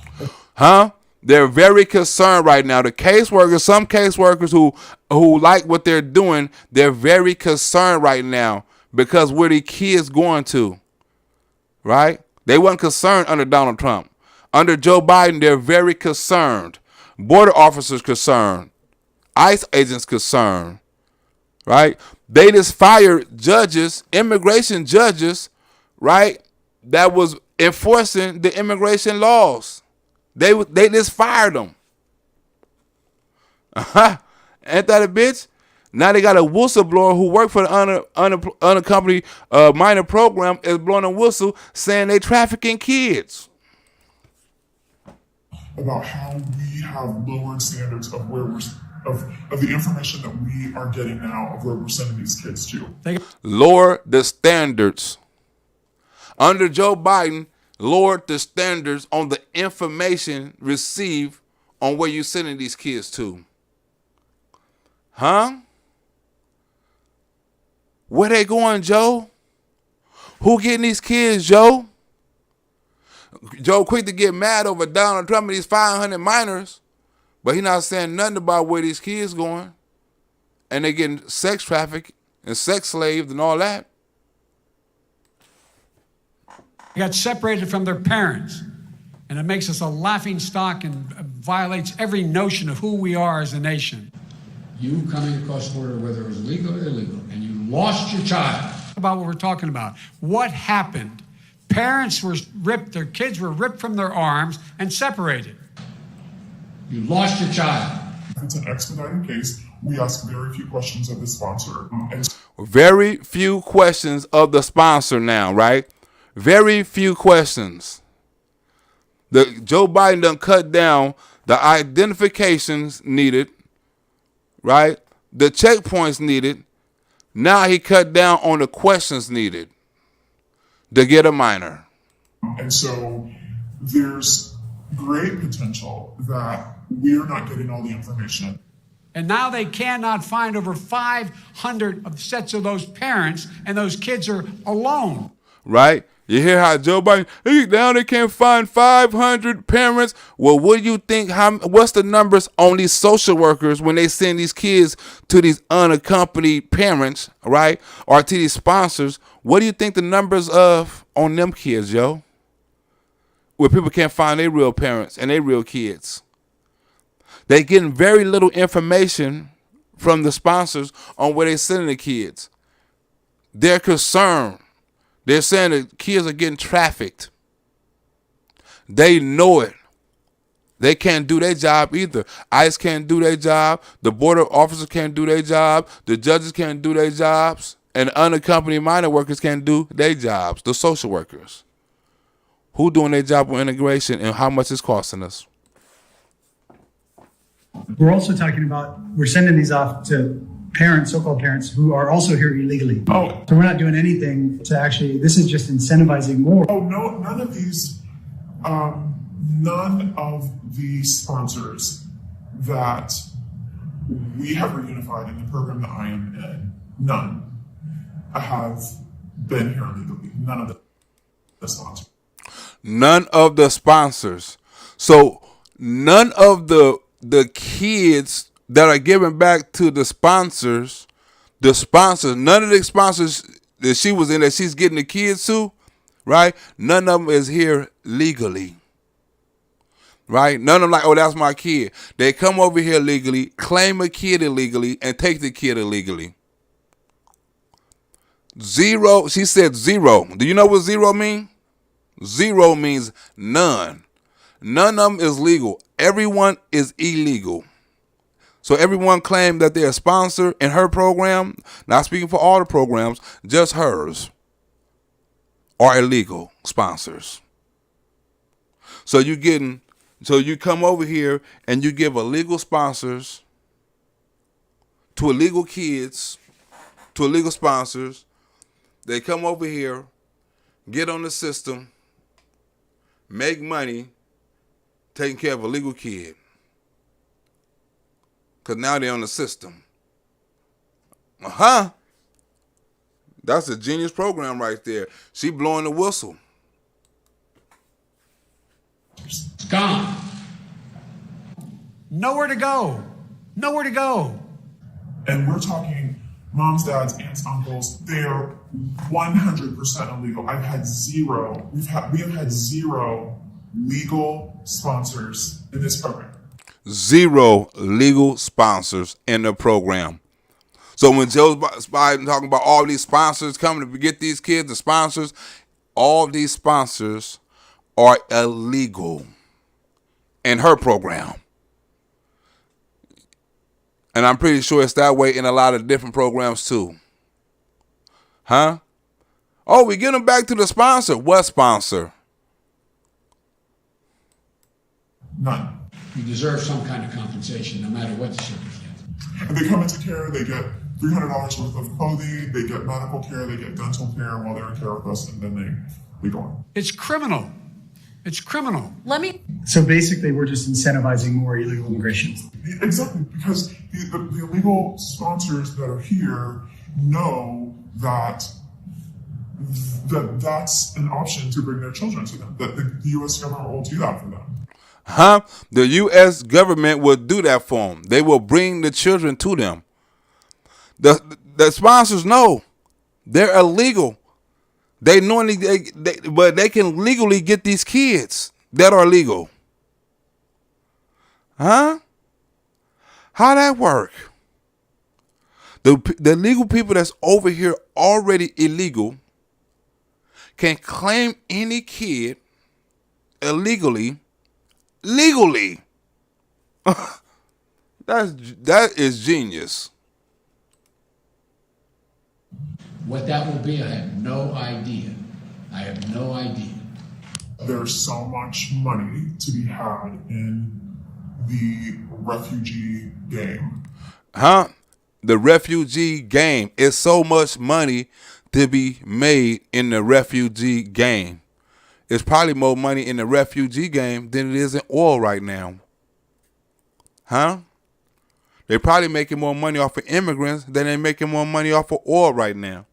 Huh? They're very concerned right now. The caseworkers, some caseworkers who like what they're doing, they're very concerned right now because where the kids going to, right? They weren't concerned under Donald Trump. Under Joe Biden, they're very concerned. Border officers concerned. ICE agents concerned, right? They just fired judges, immigration judges, right, that was enforcing the immigration laws. They just fired them. Ain't that a bitch? Now they got a whistleblower who worked for the Unaccompanied Minor Program is blowing a whistle saying they trafficking kids. About how we have lowered standards of where we're of the information that we are getting now of where we're sending these kids to. Lower the standards. Under Joe Biden, lowered the standards on the information received on where you're sending these kids to. Huh? Where they going, Joe? Who getting these kids, Joe? Joe quick to get mad over Donald Trump and these 500 minors, but he not saying nothing about where these kids going. And they getting sex trafficked and sex slaved and all that. They got separated from their parents, and it makes us a laughing stock and violates every notion of who we are as a nation. You coming across the border, whether it was legal or illegal, and you lost your child. About what we're talking about. What happened? Parents were ripped, their kids were ripped from their arms and separated. You lost your child. If it's an expedited case, we ask very few questions of the sponsor. Very few questions of the sponsor now, right? Very few questions. Joe Biden done cut down the identifications needed, right? The checkpoints needed. Now he cut down on the questions needed to get a minor. And so there's great potential that we are not getting all the information. And now they cannot find over 500 sets of those parents, and those kids are alone. Right? You hear how Joe Biden, now they can't find 500 parents. Well, what do you think, what's the numbers on these social workers when they send these kids to these unaccompanied parents, right? Or to these sponsors? What do you think the numbers of on them kids, yo? Where people can't find their real parents and their real kids. They getting very little information from the sponsors on where they sending the kids. They're concerned. They're saying that kids are getting trafficked. They know it. They can't do their job either. ICE can't do their job. The border officers can't do their job. The judges can't do their jobs. And unaccompanied minor workers can't do their jobs. The social workers. Who doing their job on integration and how much it's costing us? We're also talking about, we're sending these off to parents, so-called parents, who are also here illegally. Oh. So we're not doing anything to actually, this is just incentivizing more. Oh, no, none of the sponsors that we have reunified in the program that I am in, none have been here illegally. None of the sponsors. None of the sponsors. So none of the kids that are giving back to the sponsors, none of the sponsors that she was in, that she's getting the kids to, right? None of them is here legally. Right? None of them like, oh, that's my kid. They come over here legally, claim a kid illegally, and take the kid illegally. Zero. She said zero. Do you know what zero means? Zero means none. None of them is legal. Everyone is illegal. So everyone claimed that they're a sponsor in her program, not speaking for all the programs, just hers, are illegal sponsors. So you come over here and you give illegal sponsors to illegal kids, to illegal sponsors. They come over here, get on the system, make money, taking care of a legal kid. Because now they're on the system. That's a genius program right there. She blowing the whistle. It's gone. Nowhere to go. Nowhere to go. And we're talking moms, dads, aunts, uncles. They're 100% illegal. We have had zero legal sponsors in this program. Zero legal sponsors in the program. So when Joe Biden talking about all these sponsors coming to get these kids, the sponsors, all these sponsors are illegal in her program. And I'm pretty sure it's that way in a lot of different programs too. Huh? Oh, we get them back to the sponsor. What sponsor? None. You deserve some kind of compensation, no matter what the circumstance. And they come into care, they get $300 worth of clothing, they get medical care, they get dental care while they're in care with us, and then they go on. It's criminal. It's criminal. So basically, we're just incentivizing more illegal immigration. Exactly, because the illegal sponsors that are here know that that's an option to bring their children to them, that the U.S. government will do that for them. The U.S. government will do that for them. They will bring the children to them. The sponsors know they're illegal. They normally, but they can legally get these kids that are legal. How that work? The legal people that's over here already illegal can claim any kid illegally. Legally. That is genius. What that will be, I have no idea. I have no idea. There's so much money to be had in the refugee game. The refugee game is so much money to be made in the refugee game. It's probably more money in the refugee game than it is in oil right now. They're probably making more money off of immigrants than they're making more money off of oil right now.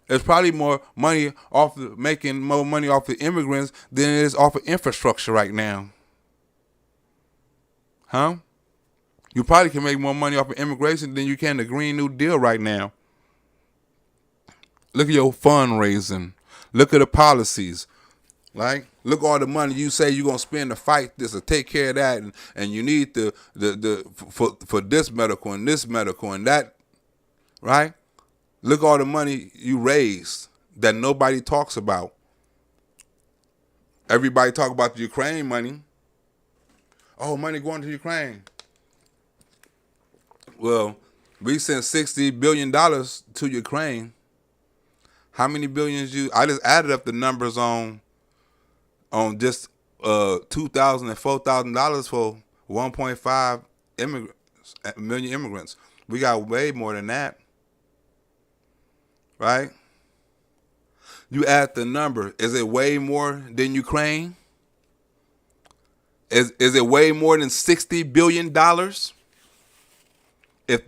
There's probably making more money off of immigrants than it is off of infrastructure right now. You probably can make more money off of immigration than you can the Green New Deal right now. Look at your fundraising. Look at the policies. Right? Look at all the money you say you're gonna spend to fight this or take care of that, and you need for this medical and this medical and that. Right? Look at all the money you raised that nobody talks about. Everybody talk about the Ukraine money. Oh, money going to Ukraine. Well, we sent $60 billion to Ukraine. How many billions I just added up the numbers on just $2,000 and $4,000 for 1.5 million immigrants. We got way more than that. Right? You add the number. Is it way more than Ukraine? Is it way more than $60 billion? If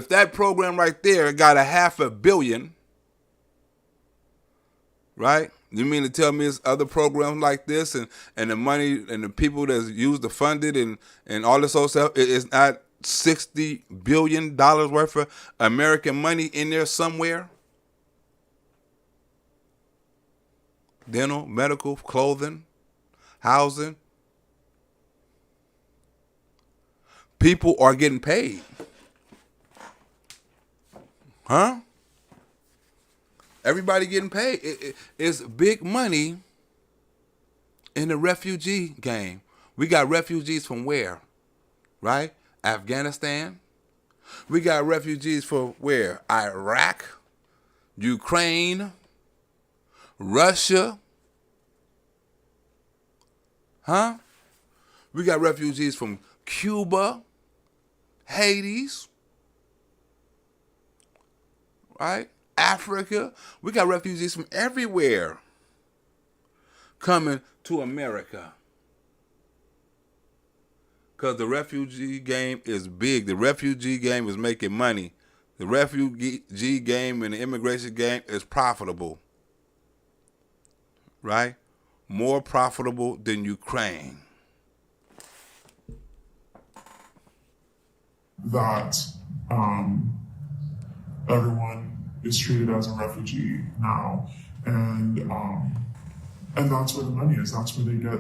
that program right there got $500 million, right? You mean to tell me it's other programs like this and the money and the people that's used to fund it and all this old stuff, it's not $60 billion worth of American money in there somewhere? Dental, medical, clothing, housing. People are getting paid. Huh? Everybody getting paid. It's big money in the refugee game. We got refugees from where? Right? Afghanistan. We got refugees from where? Iraq, Ukraine, Russia. Huh? We got refugees from Cuba, Hades, right? Africa. We got refugees from everywhere coming to America. Because the refugee game is big. The refugee game is making money. The refugee game and the immigration game is profitable. Right? More profitable than Ukraine. That everyone is treated as a refugee now, and that's where the money is. That's where they get,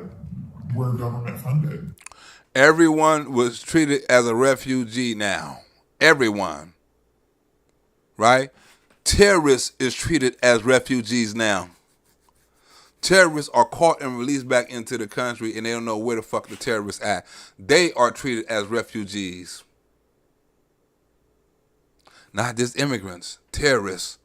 where government funded. Everyone was treated as a refugee now. Everyone. Right? Terrorists is treated as refugees now. Terrorists are caught and released back into the country and they don't know where the fuck the terrorists at. They are treated as refugees. Not just immigrants, terrorists.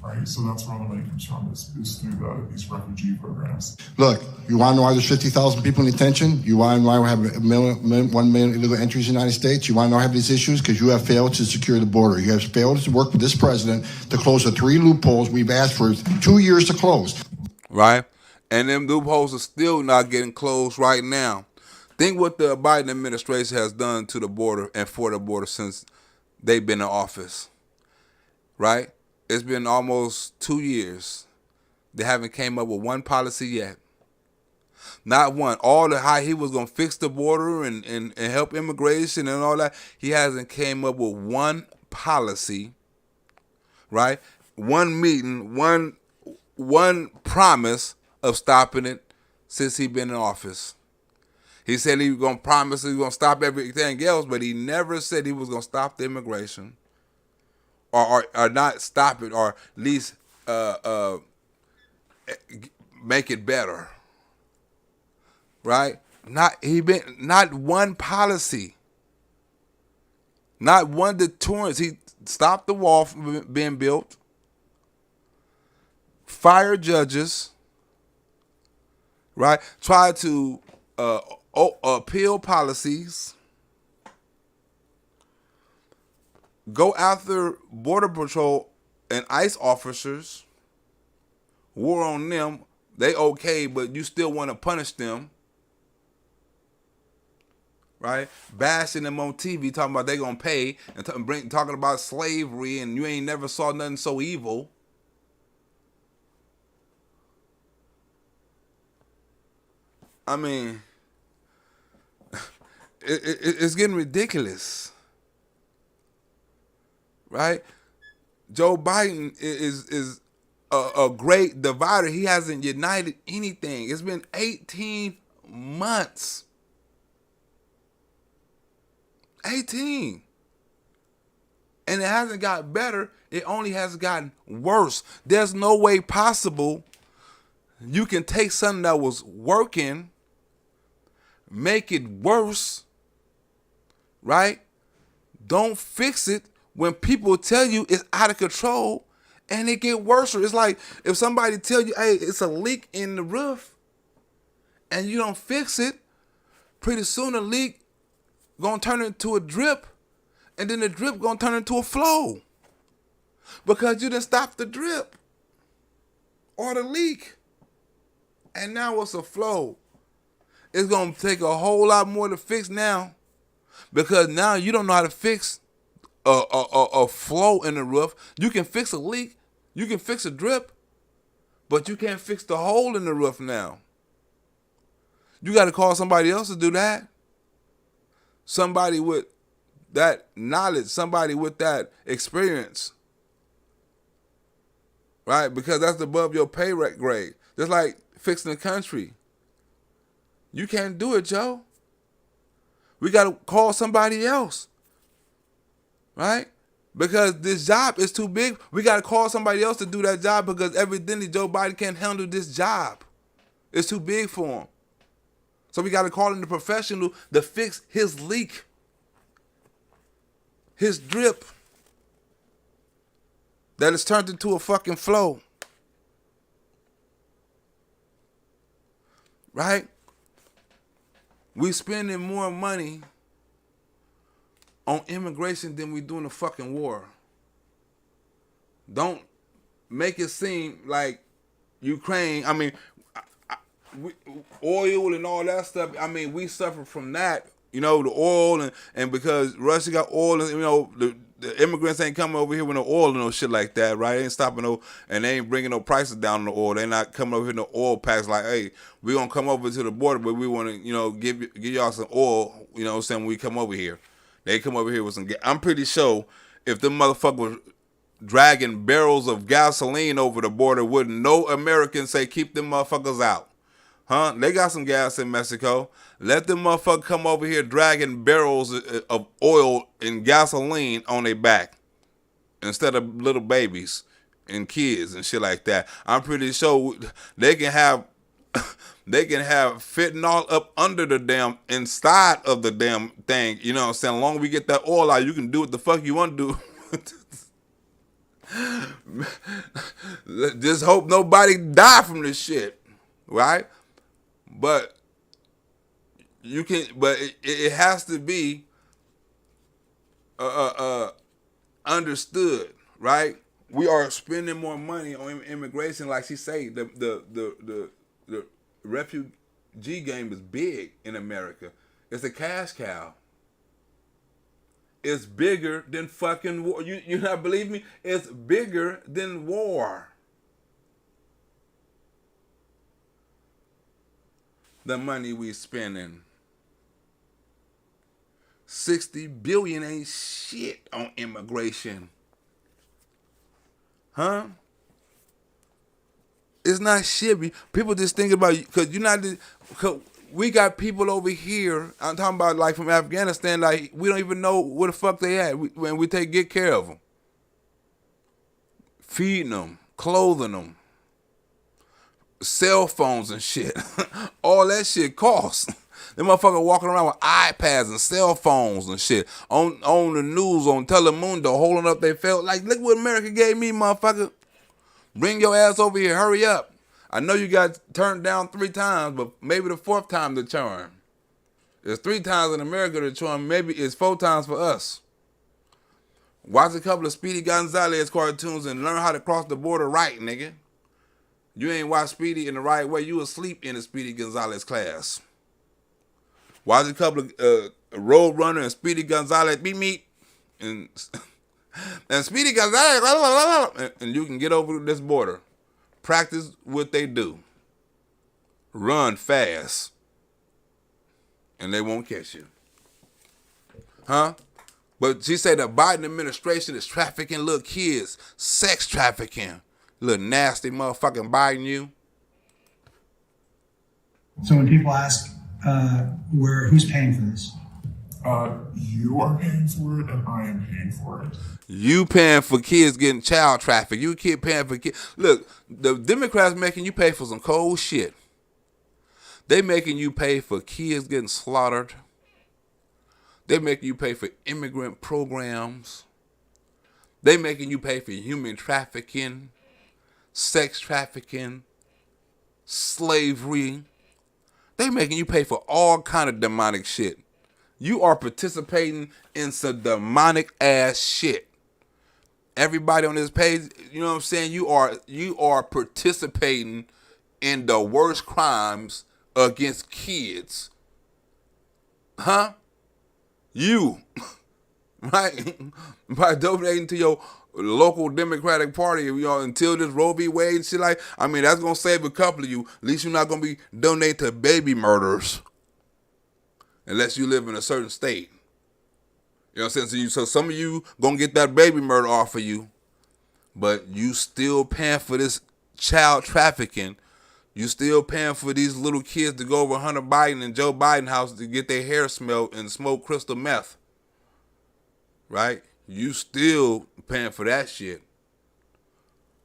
Right, so that's where all the money comes from, is through these refugee programs. Look, you want to know why there's 50,000 people in detention? You want to know why we have 1 million illegal entries in the United States? You want to know why we have these issues? Because you have failed to secure the border. You have failed to work with this president to close the 3 loopholes we've asked for 2 years to close. Right? And them loopholes are still not getting closed right now. Think what the Biden administration has done to the border and for the border since they've been in office. Right? It's been almost 2 years. They haven't came up with one policy yet. Not one. All the how he was going to fix the border and help immigration and all that. He hasn't came up with one policy. Right? One meeting, one promise of stopping it since he's been in office. He said he was going to promise he was going to stop everything else, but he never said he was going to stop the immigration. Or not stop it, or at least make it better, right? Not one policy, not one deterrence. He stopped the wall from being built, fired judges, right? Tried to appeal policies. Go after Border Patrol and ICE officers. War on them. They okay, but you still want to punish them. Right? Bashing them on TV, talking about they going to pay, and talking about slavery, and you ain't never saw nothing so evil. I mean, it's getting ridiculous. Right? Joe Biden is a great divider. He hasn't united anything. It's been 18 months. 18. And it hasn't got better. It only has gotten worse. There's no way possible you can take something that was working, make it worse, right? Don't fix it when people tell you it's out of control and it get worse. It's like if somebody tell you, hey, it's a leak in the roof and you don't fix it, pretty soon the leak gonna turn into a drip and then the drip gonna turn into a flow because you didn't stop the drip or the leak. And now it's a flow. It's gonna take a whole lot more to fix now because now you don't know how to fix a flow in the roof. You can fix a leak, you can fix a drip, but you can't fix the hole in the roof now. You got to call somebody else to do that. Somebody with that knowledge, somebody with that experience, right? Because that's above your pay grade. Just like fixing the country. You can't do it, Joe. We got to call somebody else, right? Because this job is too big. We got to call somebody else to do that job because evidently Joe Biden can't handle this job. It's too big for him. So we got to call in the professional to fix his leak, his drip that has turned into a fucking flow. Right? We spending more money on immigration than we do in the fucking war. Don't make it seem like Ukraine, I mean, oil and all that stuff, I mean, we suffer from that, you know, the oil and because Russia got oil, and, you know, the immigrants ain't coming over here with no oil and no shit like that, right? They ain't stopping no, and they ain't bringing no prices down on the oil. They not coming over here no oil packs like, hey, we gonna come over to the border, but we want to, you know, give y'all some oil, you know what I'm saying, when we come over here. They come over here with some, I'm pretty sure if them motherfuckers dragging barrels of gasoline over the border, wouldn't no American say keep them motherfuckers out. Huh? They got some gas in Mexico. Let them motherfuckers come over here dragging barrels of oil and gasoline on their back instead of little babies and kids and shit like that. I'm pretty sure they can have fentanyl up under the damn inside of the damn thing. You know what I'm saying? As long as we get that oil out, you can do what the fuck you want to do. Just hope nobody die from this shit, right? But you can, but it has to be understood, right? We are spending more money on immigration, like she say. The refugee game is big in America. It's a cash cow. It's bigger than fucking war. You not believe me? It's bigger than war. The money we spending. 60 billion ain't shit on immigration. Huh? It's not shit. People just think about you because you're not. Cause we got people over here. I'm talking about like from Afghanistan. Like we don't even know where the fuck they at. When we take good care of them, feeding them, clothing them, cell phones and shit. All that shit costs. Them motherfuckers walking around with iPads and cell phones and shit on the news on Telemundo, holding up their felt like, look what America gave me, motherfucker. Bring your ass over here. Hurry up. I know you got turned down 3 times, but maybe the 4th time the charm. It's 3 times in America the charm. Maybe it's 4 times for us. Watch a couple of Speedy Gonzalez cartoons and learn how to cross the border right, nigga. You ain't watched Speedy in the right way. You asleep in the Speedy Gonzalez class. Watch a couple of Road Runner and Speedy Gonzalez meet and Speedy Gonzalez, and you can get over this border. Practice what they do. Run fast, and they won't catch you. Huh? But she said the Biden administration is trafficking little kids, sex trafficking. Little nasty motherfucking Biden you. So when people ask who's paying for this, You are paying for it, and I am paying for it. You paying for kids getting child trafficked. You keep paying for kids. Look, the Democrats making you pay for some cold shit. They making you pay for kids getting slaughtered. They making you pay for immigrant programs. They making you pay for human trafficking, sex trafficking, slavery. They making you pay for all kind of demonic shit. You are participating in some demonic ass shit. Everybody on this page, you know what I'm saying? You are participating in the worst crimes against kids. Huh? You. Right? By donating to your local Democratic Party, until this Roe v. Wade and shit that's gonna save a couple of you. At least you're not gonna be donating to baby murders. Unless you live in a certain state. You know what I'm saying? So some of you gonna get that baby murder off of you, but you still paying for this child trafficking. You still paying for these little kids to go over Hunter Biden and Joe Biden house to get their hair smelled and smoke crystal meth. Right? You still paying for that shit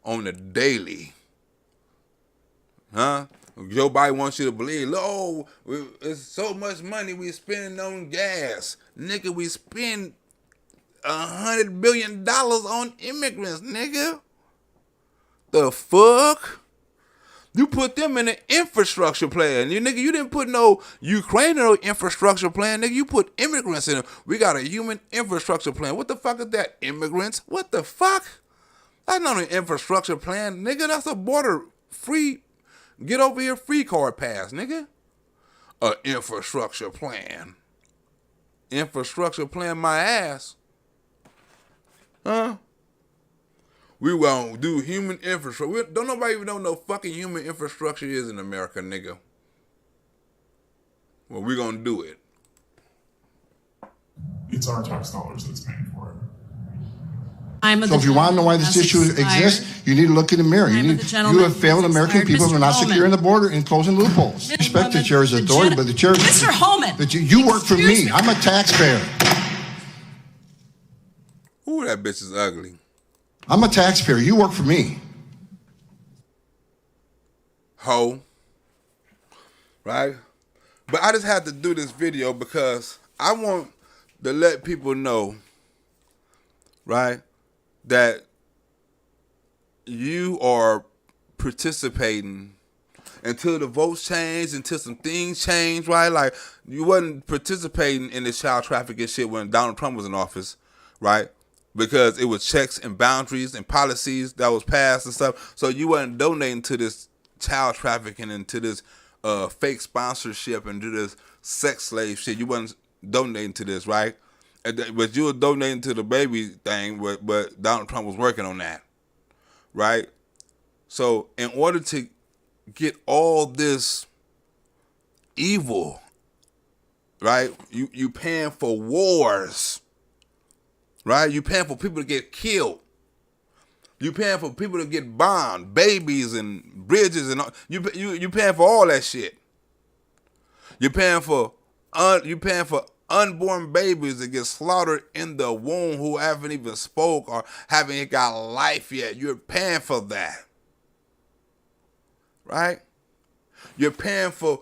on the daily. Huh? Joe Biden wants you to believe, it's so much money we spending on gas. Nigga, we spend $100 billion on immigrants, nigga. The fuck? You put them in an infrastructure plan. You didn't put no Ukraine in no infrastructure plan, nigga. You put immigrants in it. We got a human infrastructure plan. What the fuck is that? Immigrants? What the fuck? That's not an infrastructure plan, nigga. That's a border free. Get over here, free card pass, nigga. A infrastructure plan. Infrastructure plan my ass. Huh? We won't do human infrastructure. Don't nobody even know no fucking human infrastructure is in America, nigga. Well, we gonna do it. It's our tax dollars that's paying for it. So if you want to know why this issue exists, you need to look in the mirror. You have failed American people by not securing the border and closing loopholes. Respect the chair's authority, but the chair... Mr. Holman! But you work for me. I'm a taxpayer. Ooh, that bitch is ugly. I'm a taxpayer. You work for me. Ho. Right? But I just had to do this video because I want to let people know, right, that you are participating until the votes change, until some things change, right? Like, you wasn't participating in this child trafficking shit when Donald Trump was in office, right? Because it was checks and boundaries and policies that was passed and stuff. So you wasn't donating to this child trafficking and to this fake sponsorship and to this sex slave shit. You wasn't donating to this, right? But you were donating to the baby thing, but Donald Trump was working on that, right? So in order to get all this evil, right, you paying for wars, right? You paying for people to get killed. You paying for people to get bombed, babies and bridges and all. You paying for all that shit. You paying for unborn babies that get slaughtered in the womb who haven't even spoke or haven't got life yet. You're paying for that. Right? You're paying for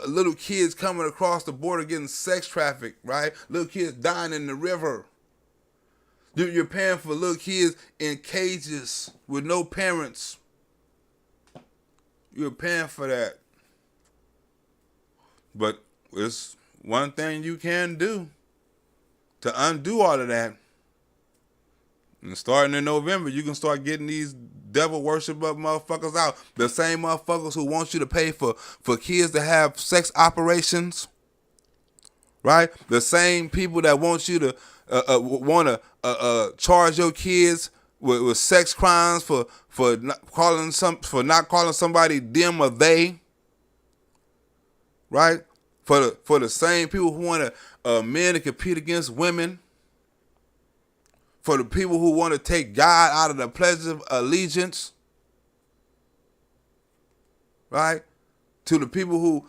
little kids coming across the border getting sex trafficked, right? Little kids dying in the river. You're paying for little kids in cages with no parents. You're paying for that. But it's one thing you can do to undo all of that. And starting in November, you can start getting these devil worship up motherfuckers out. The same motherfuckers who want you to pay for kids to have sex operations. Right? The same people that want you to want to charge your kids with sex crimes for not calling somebody them or they. Right? For the same people who want men to compete against women. For the people who want to take God out of the pledge of allegiance. Right? To the people who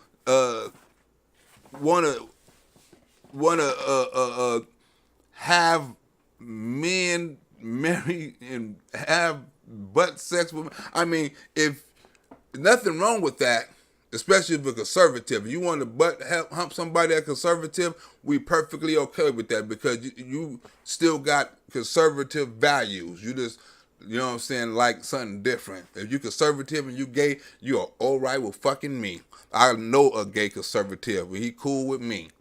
want to want to have men marry and have butt sex with. I mean, if nothing wrong with that, especially if you're conservative. If you want to hump somebody that's conservative, we perfectly okay with that because you still got conservative values. You just, you know what I'm saying, like something different. If you conservative and you gay, you are all right with fucking me. I know a gay conservative. He cool with me.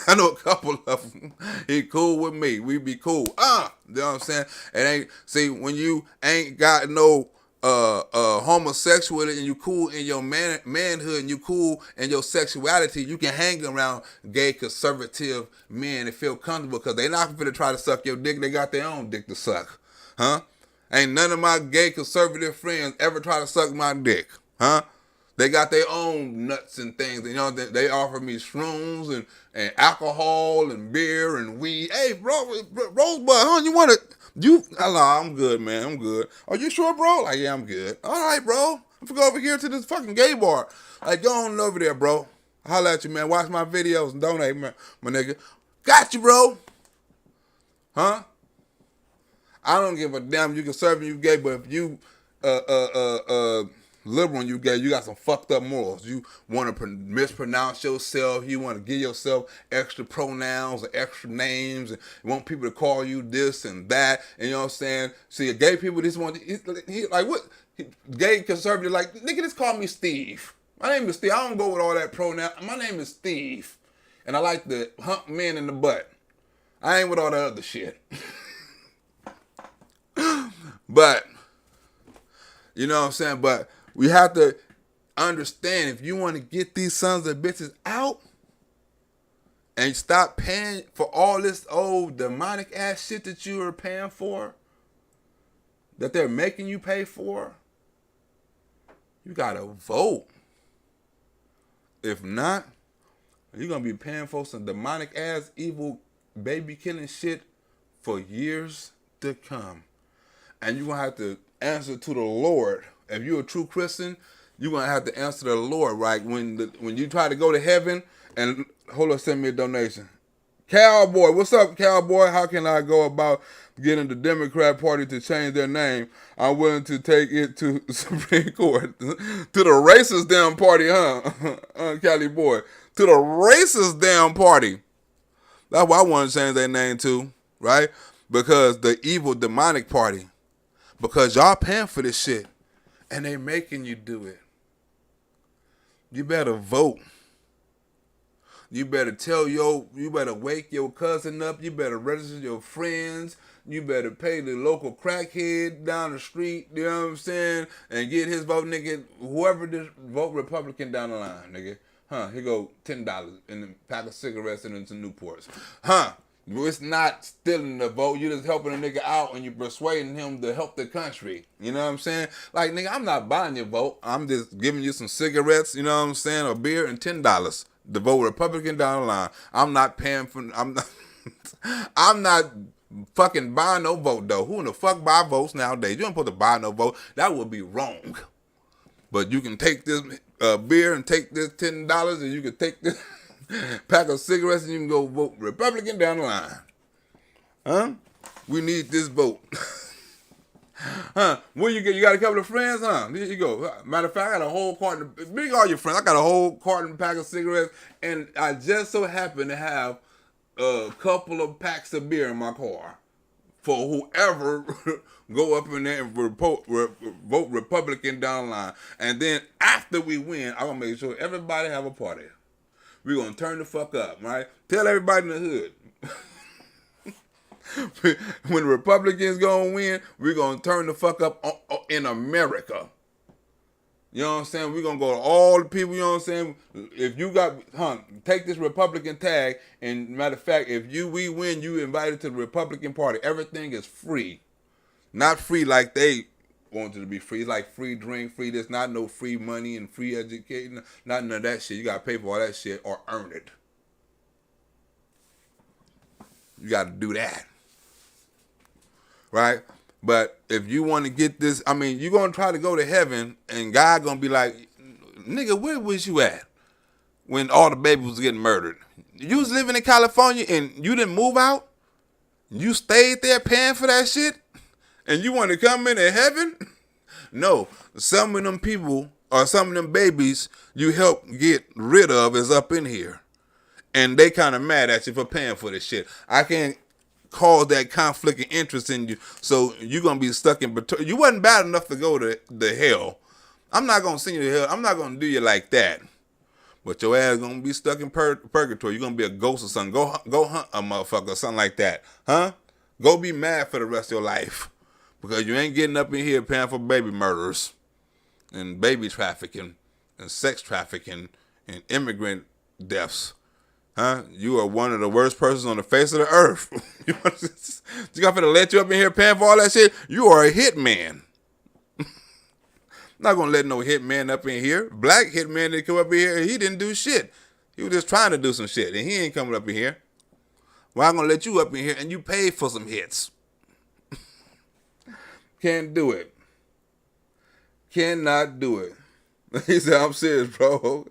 I know a couple of them. He cool with me. We be cool. You know what I'm saying? It ain't, see, when you ain't got no homosexuality and you cool in your manhood and you cool in your sexuality, you can hang around gay conservative men and feel comfortable because they not gonna try to suck your dick. They got their own dick to suck. Huh? Ain't none of my gay conservative friends ever try to suck my dick. Huh? They got their own nuts and things. You know, they offer me shrooms and alcohol and beer and weed. Hey, bro, Rosebud, huh? You want it? I'm good, man. I'm good. Are you sure, bro? Like, yeah, I'm good. All right, bro. I'm gonna go over here to this fucking gay bar. Like, go on over there, bro. Holla at you, man. Watch my videos and donate, man, my nigga. Got you, bro. Huh? I don't give a damn. You conservative, you gay, but if you liberal and you gay, you got some fucked up morals. You want to mispronounce yourself. You want to give yourself extra pronouns and extra names, and you want people to call you this and that. And you know what I'm saying? See, gay people just want he like what? Gay conservative like, nigga, just call me Steve. My name is Steve. I don't go with all that pronoun. My name is Steve, and I like to hump men in the butt. I ain't with all the other shit. But you know what I'm saying? But we have to understand, if you want to get these sons of bitches out and stop paying for all this old demonic ass shit that you are paying for, that they're making you pay for, you gotta vote. If not, you're gonna be paying for some demonic ass evil baby killing shit for years to come. And you're gonna have to answer to the Lord. If you're a true Christian, you're gonna have to answer to the Lord, right? When you try to go to heaven, and hold on, send me a donation. Cowboy, what's up, Cowboy? How can I go about getting the Democrat Party to change their name? I'm willing to take it to the Supreme Court. To the racist damn party, huh? Cali boy. To the racist damn party. That's what I want to change their name to, right? Because the evil demonic party. Because y'all paying for this shit. And they making you do it. You better vote. You better you better wake your cousin up. You better register your friends. You better pay the local crackhead down the street, you know what I'm saying? And get his vote, nigga. Whoever this vote Republican down the line, nigga. Here go $10 and a pack of cigarettes and some Newports. It's not stealing the vote. You're just helping a nigga out and you're persuading him to help the country. You know what I'm saying? Like, nigga, I'm not buying your vote. I'm just giving you some cigarettes, you know what I'm saying, or beer and $10 to vote Republican down the line. I'm not paying for, I'm not fucking buying no vote, though. Who in the fuck buy votes nowadays? You don't supposed to buy no vote. That would be wrong. But you can take this beer and take this $10 and you can take this pack of cigarettes and you can go vote Republican down the line. We need this vote. When you got a couple of friends, There you go. Matter of fact, I got a whole carton. Bring all your friends. I got a whole carton pack of cigarettes, and I just so happen to have a couple of packs of beer in my car for whoever go up in there and vote Republican down the line. And then after we win, I'm gonna make sure everybody have a party. We're going to turn the fuck up, right? Tell everybody in the hood. When the Republicans going to win, we're going to turn the fuck up in America. You know what I'm saying? We're going to go to all the people, you know what I'm saying? If you got, take this Republican tag, and matter of fact, if we win, you invited to the Republican Party. Everything is free. Not free like they want it to be free. It's like free drink, free this, not no free money and free education, not none of that shit. You gotta pay for all that shit or earn it. You gotta do that. Right? But if you want to get this, I mean, you're gonna try to go to heaven and God gonna be like, nigga, where was you at when all the babies was getting murdered? you was living in California and you didn't move out? You stayed there paying for that shit? And you want to come into heaven? No. Some of them people or some of them babies you help get rid of is up in here. And they kind of mad at you for paying for this shit. I can't cause that conflict of interest in you. So you're going to be stuck in between. You wasn't bad enough to go to the hell. I'm not going to send you to hell. I'm not going to do you like that. But your ass going to be stuck in purgatory. You're going to be a ghost or something. Go hunt a motherfucker or something like that. Huh? Go be mad for the rest of your life. Because you ain't getting up in here paying for baby murders and baby trafficking and sex trafficking and immigrant deaths. Huh? You are one of the worst persons on the face of the earth. You got to let you up in here paying for all that shit? You are a hitman. Not going to let no hitman up in here. Black hitman that come up in here, he didn't do shit. He was just trying to do some shit, and he ain't coming up in here. Well, I'm going to let you up in here, and you paid for some hits. Can't do it. Cannot do it. He said, I'm serious, bro.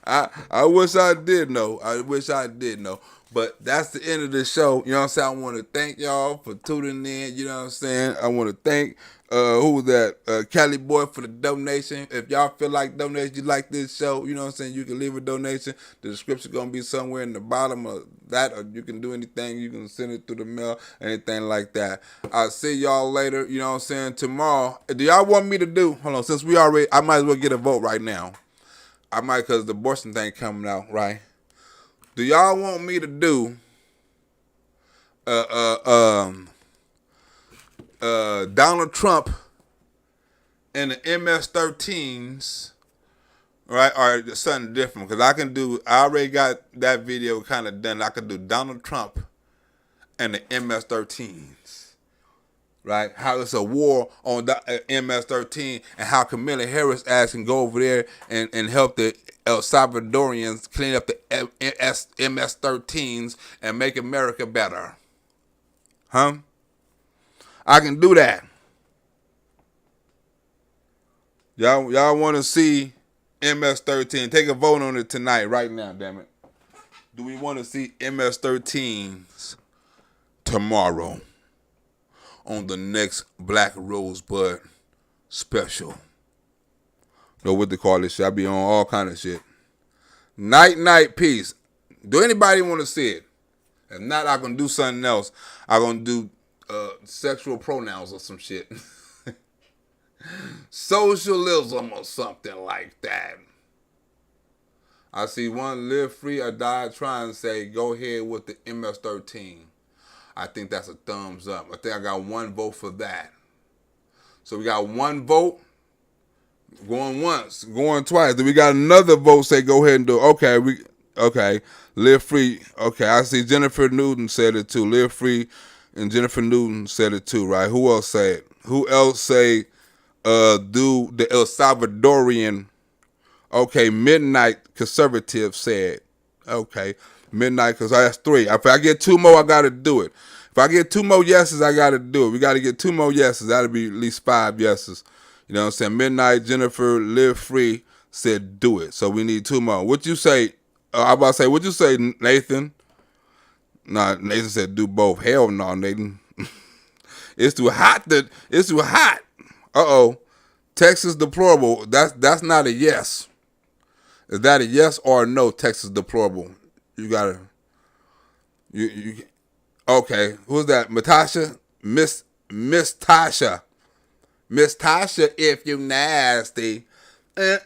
I wish I did know. I wish I did know. But that's the end of the show. You know what I'm saying? I want to thank y'all for tuning in. You know what I'm saying? I want to thank, who was that? Cali Boy for the donation. If y'all feel like donating, you like this show, you know what I'm saying? You can leave a donation. The description going to be somewhere in the bottom of that, or you can do anything. You can send it through the mail, anything like that. I'll see y'all later. You know what I'm saying? Tomorrow. Do y'all want me to do? Hold on. Since we already, I might as well get a vote right now. I might, because the abortion thing coming out, right? Do y'all want me to do Donald Trump and the MS-13s, right? Or something different? Because I already got that video kind of done. I could do Donald Trump and the MS-13s, right? How it's a war on the MS-13 and how Kamala Harris ass can go over there and help the El Salvadorians clean up the MS-13s and make America better. Huh? I can do that. Y'all want to see MS-13? Take a vote on it tonight, right now, damn it. Do we want to see MS-13s tomorrow on the next Black Rosebud special? Know what to call this shit. I be on all kind of shit. Night, peace. Do anybody want to see it? If not, I'm going to do something else. I'm going to do sexual pronouns or some shit. Socialism or something like that. I see one live free or die trying to say, go ahead with the MS-13. I think that's a thumbs up. I think I got one vote for that. So we got one vote. Going once, going twice. Then we got another vote say go ahead and do it. Okay. Live free. Okay, I see Jennifer Newton said it too. Live free and Jennifer Newton said it too, right? Who else say it? Who else say do the El Salvadorian? Okay, Midnight Conservative said. Okay, Midnight, because that's 3. If I get 2 more, I got to do it. If I get 2 more yeses, I got to do it. We got to get 2 more yeses. That'll be at least 5 yeses. You know what I'm saying? Midnight, Jennifer, Live Free said do it. So we need 2 more. What you say? I about to say, what you say, Nathan? Nah, Nathan said do both. Hell no, Nathan. It's too hot. It's too hot. Uh-oh. Texas deplorable. That's not a yes. Is that a yes or a no, Texas deplorable? You gotta. You. Okay. Who's that? Natasha? Miss Tasha. Miss Tasha, if you nasty. Okay,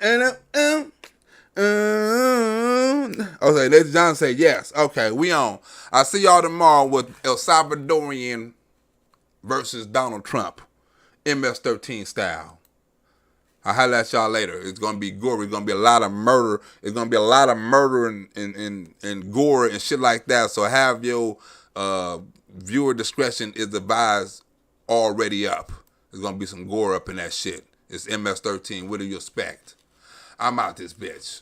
Nathan John say yes. Okay, we on. I'll see y'all tomorrow with El Salvadorian versus Donald Trump. MS-13 style. I'll holler at y'all later. It's going to be gory. It's going to be a lot of murder. It's going to be a lot of murder and gore and shit like that. So have your viewer discretion is advised already up. There's going to be some gore up in that shit. It's MS-13. What do you expect? I'm out this bitch.